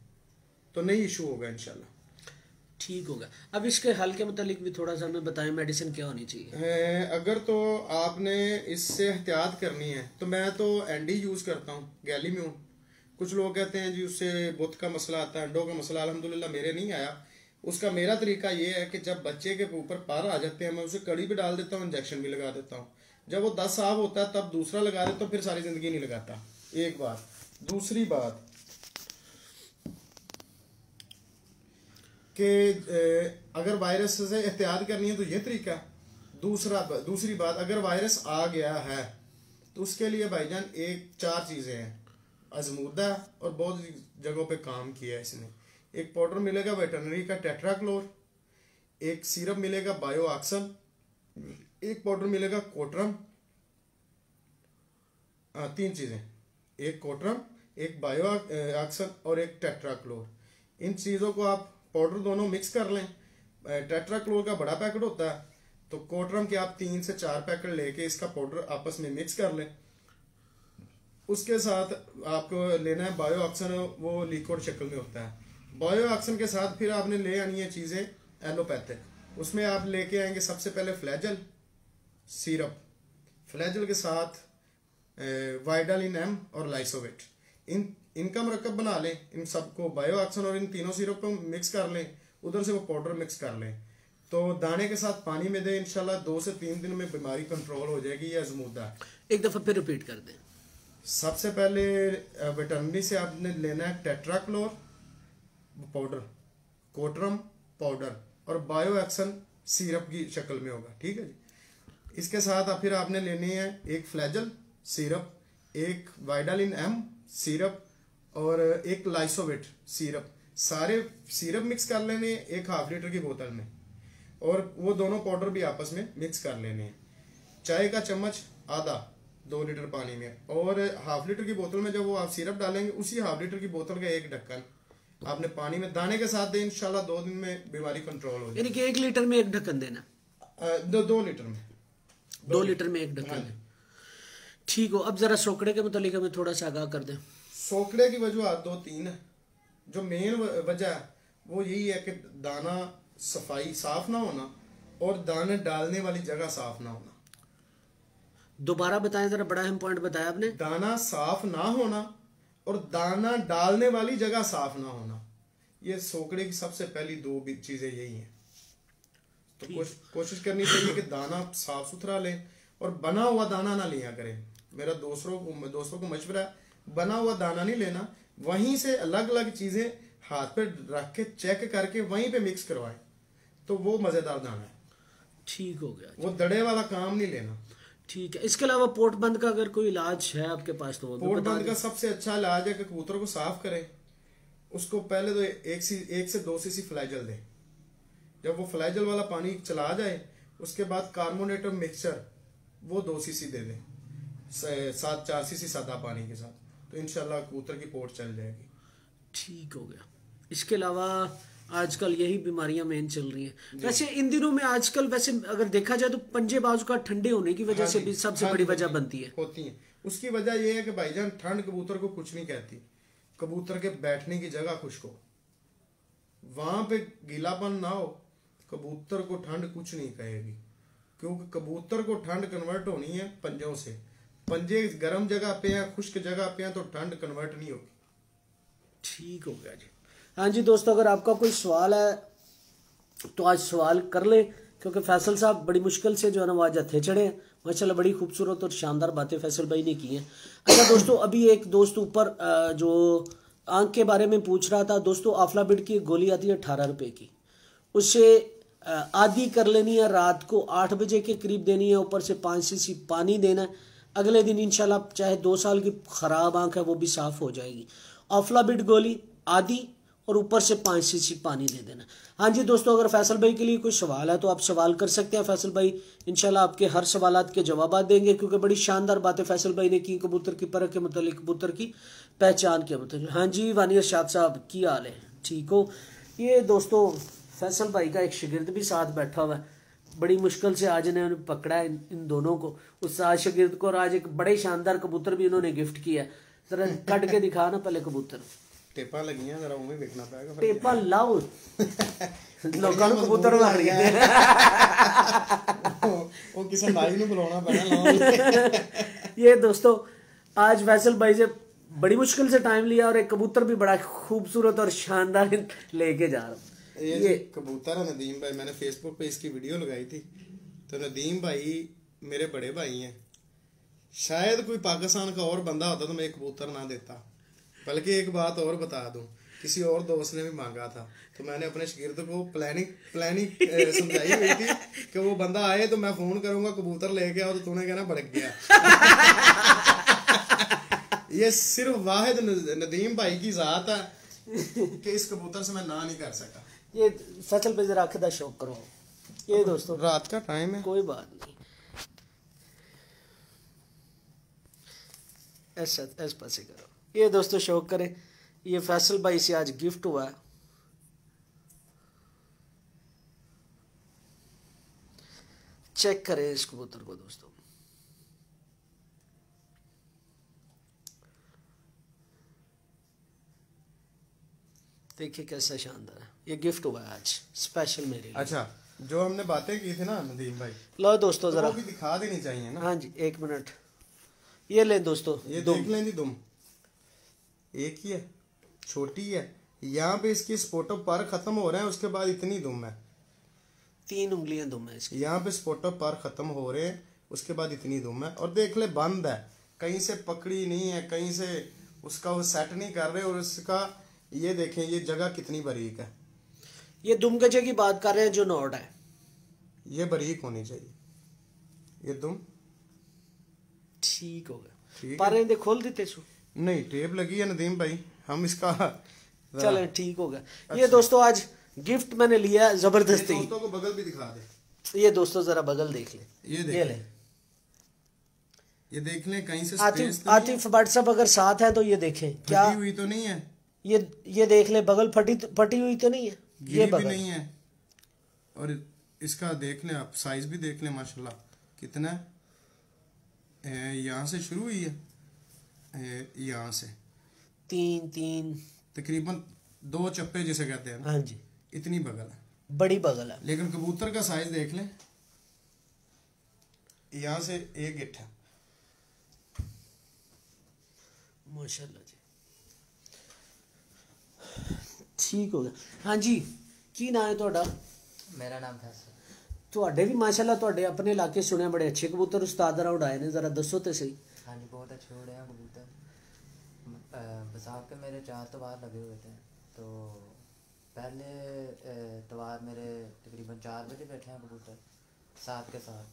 तो नहीं इशू होगा इंशाल्लाह। ठीक होगा। अब इसके हल के मुतालिक भी थोड़ा सा हमें बताएं, मेडिसिन क्या होनी चाहिए? अगर तो आपने इससे एहतियात करनी है तो मैं तो एंडी यूज करता हूँ, गैलीम्यून। कुछ लोग कहते हैं जी उससे बुत का मसला आता है, अंडों का मसला। अल्हम्दुलिल्लाह मेरे नहीं आया। उसका मेरा तरीका ये है कि जब बच्चे के ऊपर पर आ जाते हैं, मैं उसे कड़ी भी डाल देता हूँ, इंजेक्शन भी लगा देता हूँ। जब वो 10 साफ होता है तब दूसरा लगा देता हूँ, फिर सारी जिंदगी नहीं लगाता। एक बात। दूसरी बात कि अगर वायरस से एहतियात करनी है तो ये तरीका। दूसरी बात, अगर वायरस आ गया है तो उसके लिए भाईजान 4 चीजें हैं। अजमूदा और बहुत जगहों पे काम किया है इसने। एक पाउडर मिलेगा वेटरनरी का टेट्राक्लोर, एक सिरप मिलेगा बायोऑक्सन, एक पाउडर मिलेगा कोटरम। 3 चीजें, एक कोटरम, एक बायोऑक्सन और एक टेट्राक्लोर। इन चीजों को आप पाउडर दोनों मिक्स कर लें। टेट्राक्लोर का बड़ा पैकेट होता है, तो कोटरम के आप 3 से 4 पैकेट लेके इसका पाउडर आपस में मिक्स कर लें। उसके साथ आपको लेना है बायोऑक्सन, वो लिक्विड शक्ल में होता है। बायोऑक्सन के साथ फिर आपने ले आनी है चीजें एलोपैथिक। उसमें आप लेके आएंगे सबसे पहले फ्लैजल सिरप, फ्लैजल के साथ वाइडालिन एम और लाइसोवेट। इनका मरकब बना लें। इन सबको बायोऑक्सन और इन तीनों सिरप को मिक्स कर लें, उधर से वो पाउडर मिक्स कर लें, तो दाने के साथ पानी में दें। इंशाल्लाह 2 से 3 दिन में बीमारी कंट्रोल हो जाएगी। ये अजमूदा है। एक दफा फिर रिपीट कर दें। सबसे पहले वेटरनरी से आपने लेना है टेट्राक्लोर पाउडर, कोटरम पाउडर और बायोएक्सन सिरप की शक्ल में होगा। ठीक है जी। इसके साथ फिर आपने लेनी है एक फ्लैजल सिरप, एक वाइडालिन एम सिरप और एक लाइसोवेट सिरप। सारे सिरप मिक्स कर लेने एक 1/2 लीटर की बोतल में, और वो दोनों पाउडर भी आपस में मिक्स कर लेने हैं। चाय का चम्मच आधा 2 लीटर पानी में, और 1/2 लीटर की बोतल में जब वो आप सिरप डालेंगे, उसी 1/2 लीटर की बोतल का एक ढक्कन आपने पानी में दाने के साथ दें। इंशाल्लाह 2 दिन में बीमारी कंट्रोल हो जाएगी। यानी कि 1 लीटर में एक ढक्कन देना? 2 लीटर में 2 लीटर में एक ढक्कन। ठीक हो। अब जरा सोकड़े के मुतालिक हमें थोड़ा सा आगाह कर दें। सोकड़े की वजह 2-3 है। जो मेन वजह है वो यही है कि दाना सफाई साफ ना होना और दाने डालने वाली जगह साफ ना होना। दोबारा बताएं जरा, बड़ा अहम पॉइंट बताया आपने। दाना साफ ना होना और दाना डालने वाली जगह साफ ना होना, ये सोकड़े की सबसे पहली 2 चीजें यही हैं। तो कोशिश करनी चाहिए कि दाना साफ सुथरा लें और बना हुआ दाना ना लिया करें। मेरा दोस्तों को मशवरा है, बना हुआ दाना नहीं लेना। वहीं से अलग अलग चीजें हाथ पे रख के चेक करके वहीं पे मिक्स करवाएं, तो वो मजेदार दाना है। ठीक हो गया। वो दड़े वाला काम नहीं लेना। ठीक है। इसके अलावा पोर्ट बंद का अगर कोई इलाज है आपके पास तो पोर्ट बंद का सबसे अच्छा इलाज है कि कबूतर को साफ करें। उसको पहले तो 1 से 2 सीसी फ्लैजल दें। जब वो फ्लैजल वाला पानी चला जाए, उसके बाद कार्बोनेटेड मिक्सचर वो 2 सीसी दे दें, 4 सीसी सादा पानी के साथ, तो इंशाल्लाह कबूतर की पोर्ट चल जाएगी। ठीक हो गया। इसके अलावा आजकल यही बीमारियां मेन चल रही हैं। वैसे इन दिनों में आजकल वैसे अगर देखा जाए तो पंजे बाजू का ठंडे होने की वजह से भी सबसे बड़ी वजह बनती है, होती है। उसकी वजह यह है कि भाईजान ठंड कबूतर को कुछ नहीं कहती, कबूतर के बैठने की जगह खुश्क हो, वहां पे गीलापन ना हो, कबूतर को ठंड कुछ नहीं कहेगी। क्योंकि कबूतर को ठंड कन्वर्ट होनी है पंजों से। पंजे गर्म जगह पे हैं, खुश्क जगह पे हैं, तो ठंड कन्वर्ट नहीं होगी। ठीक हो गया जी। हाँ जी दोस्तों, अगर आपका कोई सवाल है तो आज सवाल कर ले, क्योंकि फैसल साहब बड़ी मुश्किल से जो है ना वो आज हथे चढ़े हैं। माशाल्लाह बड़ी खूबसूरत और शानदार बातें फैसल भाई ने की हैं। अच्छा दोस्तों, अभी एक दोस्त ऊपर जो आंख के बारे में पूछ रहा था दोस्तों, आफलाबिड की एक गोली आती है 18 रुपए की, उससे आधी कर लेनी है, रात को 8 बजे के करीब देनी है, ऊपर से 5 सीसी पानी देना है। अगले दिन इंशाल्लाह चाहे 2 साल की खराब आंख है वो भी साफ हो जाएगी। आफलाबिड गोली आधी और ऊपर से 5 सीसी पानी दे देना। हाँ जी दोस्तों, अगर फैसल भाई के लिए कोई सवाल है तो आप सवाल कर सकते हैं। फैसल भाई इंशाल्लाह आपके हर सवालात के जवाब देंगे, क्योंकि बड़ी शानदार बातें फैसल भाई ने की कबूतर की परख के मतलब, कबूतर की पहचान के मतलब। हाँ जी वानियर शाद साहब की हाल है, ठीक हो? ये दोस्तों फैसल भाई का एक शागिर्द भी साथ बैठा हुआ है, बड़ी मुश्किल से आज इन्होंने पकड़ा है इन दोनों को, उस आज शागिर्द को, और आज एक बड़े शानदार कबूतर भी इन्होंने गिफ्ट किया है। जरा कट के दिखा ना पहले कबूतर। टेपा लगी जरा उमें देखना पड़ेगा, टेपा लाओ लोगों को कबूतर मार रही है वो किसी नाई ਨੂੰ बुलाना पैना। ये दोस्तों आज फैसल भाई से बड़ी मुश्किल से टाइम लिया और एक कबूतर भी बड़ा खूबसूरत और शानदार लेके जा रहा हूँ। ये कबूतर है नदीम भाई, मैंने फेसबुक पे इसकी वीडियो लगाई थी। तो नदीम भाई मेरे बड़े भाई हैं, शायद कोई पाकिस्तान का और बंदा होता तो मैं कबूतर ना देता। बल्कि एक बात और बता दूं, किसी और दोस्त ने भी मांगा था, तो मैंने अपने शागिर्द को प्लानिंग समझाई हुई थी कि वो बंदा आए तो मैं फोन करूंगा कबूतर लेके आओ, तो तूने कहना भड़क गया। ये सिर्फ वाहिद नदीम भाई की जात है कि इस कबूतर से मैं ना नहीं कर सका। ये फैसल पे जरा अखदा शौक करो। ये दोस्तों रात का टाइम है, कोई बात नहीं, ऐसा ऐसे पासे करो। ये दोस्तों शौक करें, ये फैसल भाई से आज गिफ्ट हुआ है। चेक करें इस कबूतर को दोस्तों, देखिए कैसा शानदार है। ये गिफ्ट हुआ है आज स्पेशल मेरे लिए। अच्छा, जो हमने बातें की थी ना नदीम भाई, लो दोस्तों जरा वो भी दिखा देनी चाहिए ना। हाँ जी एक मिनट, ये ले दोस्तों, ये देख लें जी, दुम एक ही है, छोटी है। यहाँ पे इसकी स्पोटो पर खत्म हो रहे हैं, उसके बाद इतनी दुम है, 3 उंगलियां दुम है इसकी। यहाँ पे स्पोटो पर खत्म हो रहे हैं, उसके बाद इतनी दुम है। और देख ले बंद है, कहीं से पकड़ी नहीं है, कहीं से उसका वो सेट नहीं कर रहे। और उसका ये देखें, ये जगह कितनी बारीक है। ये दुम गजे की बात कर रहे हैं जो नोट है, ये बारीक होनी चाहिए ये दुम। ठीक हो गया, ठीक पर दे खोल देते सु नहीं, टेप लगी है नदीम भाई, हम इसका चले ठीक हो गया। अच्छा। ये दोस्तों आज गिफ्ट मैंने लिया जबरदस्ती। दोस्तों को बगल भी दिखा दे। ये दोस्तों जरा बगल देख ले, ये ले ये देख लें कहीं से आतिफ व्हाट्सएप अगर साथ है तो ये देखें क्या फटी हुई तो नहीं है। ये देख ले, बगल फटी हुई तो नहीं है, ये बगल भी नहीं है। और इसका देख लें आप, साइज भी देख लें माशाल्लाह कितना है। यहाँ से शुरू हुई है, यहाँ से 3 तकरीबन 2 चप्पे जिसे कहते हैं। हाँ जी, इतनी बगल है, बड़ी बगल है। लेकिन कबूतर का साइज देख लें, यहाँ से एक गिट्ठ है माशाल्लाह जी, ठीक हो गया। हाँ जी, की नाम है ਤੁਹਾਡਾ? मेरा नाम फैसल। ਤੁਹਾਡੇ भी माशाल्लाह ਤੁਹਾਡੇ अपने इलाके सुने बड़े अच्छे कबूतर उस्ताद उड़ाए ने, जरा दसो तो सही। हाँ जी, बहुत अच्छे उड़े हैं कबूतर। बसाख के मेरे 4 तवार लगे हुए थे। तो पहले तवार मेरे तकरीबन 4 बजे बैठे हैं कबूतर 7 के साथ,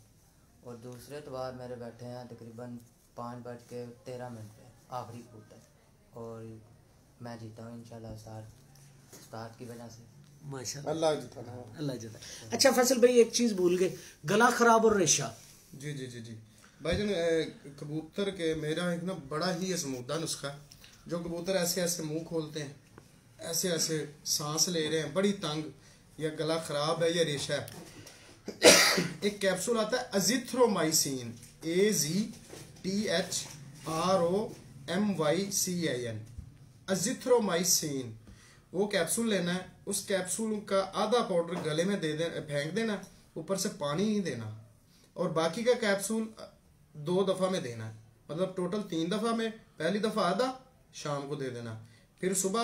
और दूसरे तवार मेरे बैठे हैं तकरीबन 5:13 पे आखिरी कबूतर, और मैं जीता हूँ इंशाल्लाह उस्ताद की वजह से। माशाल्लाह, अल्लाह जिताना, अल्लाह जिता। अच्छा फैसल भाई एक चीज़ भूल गए, गला खराब और रेशा। जी जी जी जी भाईजान, कबूतर के मेरा एक ना बड़ा ही असमूदा नुस्खा, जो कबूतर ऐसे ऐसे मुंह खोलते हैं ऐसे ऐसे सांस ले रहे हैं बड़ी तंग, या गला ख़राब है या रेशा है, एक कैप्सूल आता है अजिथ्रोमाइसिन, AZTHROMYCIN, अजिथ्रोमाइसिन। वो कैप्सूल लेना है, उस कैप्सूल का आधा पाउडर गले में दे देना, फेंक देना, ऊपर से पानी नहीं देना, और बाकी का कैप्सूल 2 दफ़ा में देना है, मतलब टोटल 3 दफ़ा में। पहली दफ़ा आधा शाम को दे देना, फिर सुबह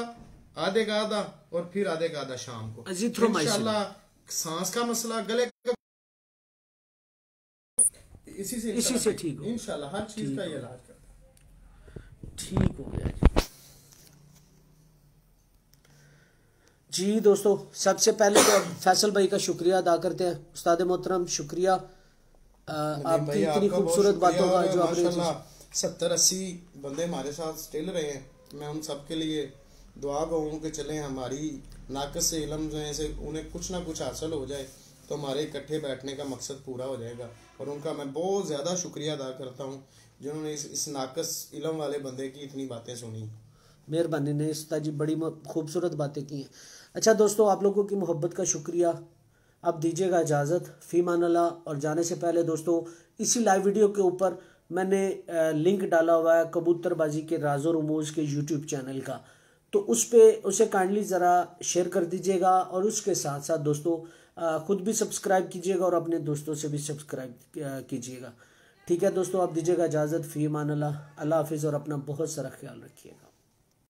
आधे का आधा, और फिर आधे का आधा शाम को। इंशाल्लाह सांस का मसला, गले का, इसी से ठीक हो इंशाल्लाह। हर चीज का ये इलाज करता है, ठीक हो गया जी। दोस्तों सबसे पहले तो फैसल भाई का शुक्रिया अदा करते हैं। उस्ताद मोहतरम शुक्रिया आपकी इतनी खूबसूरत बातों का जो आपने 70-80 बंदे हमारे साथ स्टिल रहे हैं। मैं उन सब के लिए दुआ कहूँ कि चलें हमारी नाकस से इल्म जो है से उन्हें कुछ ना कुछ हासिल हो जाए, तो हमारे इकट्ठे बैठने का मकसद पूरा हो जाएगा। और उनका मैं बहुत ज़्यादा शुक्रिया अदा करता हूँ जिन्होंने इस नाकस इल्म वाले बंदे की इतनी बातें सुनी। मेहरबानी ने उस्ताद जी बड़ी खूबसूरत बातें की हैं। अच्छा दोस्तों, आप लोगों की मोहब्बत का शुक्रिया। अब दीजिएगा इजाज़त, फ़ीमान अल्लाह। और जाने से पहले दोस्तों, इसी लाइव वीडियो के ऊपर मैंने लिंक डाला हुआ है कबूतरबाजी के राज़ो रमूज़ के यूट्यूब चैनल का, तो उस पर उसे काइंडली ज़रा शेयर कर दीजिएगा। और उसके साथ साथ दोस्तों ख़ुद भी सब्सक्राइब कीजिएगा और अपने दोस्तों से भी सब्सक्राइब कीजिएगा। ठीक है दोस्तों, आप दीजिएगा इजाज़त, फ़ीमान अल्लाह। अल्लाह हाफिज़ और अपना बहुत सारा ख्याल रखिएगा।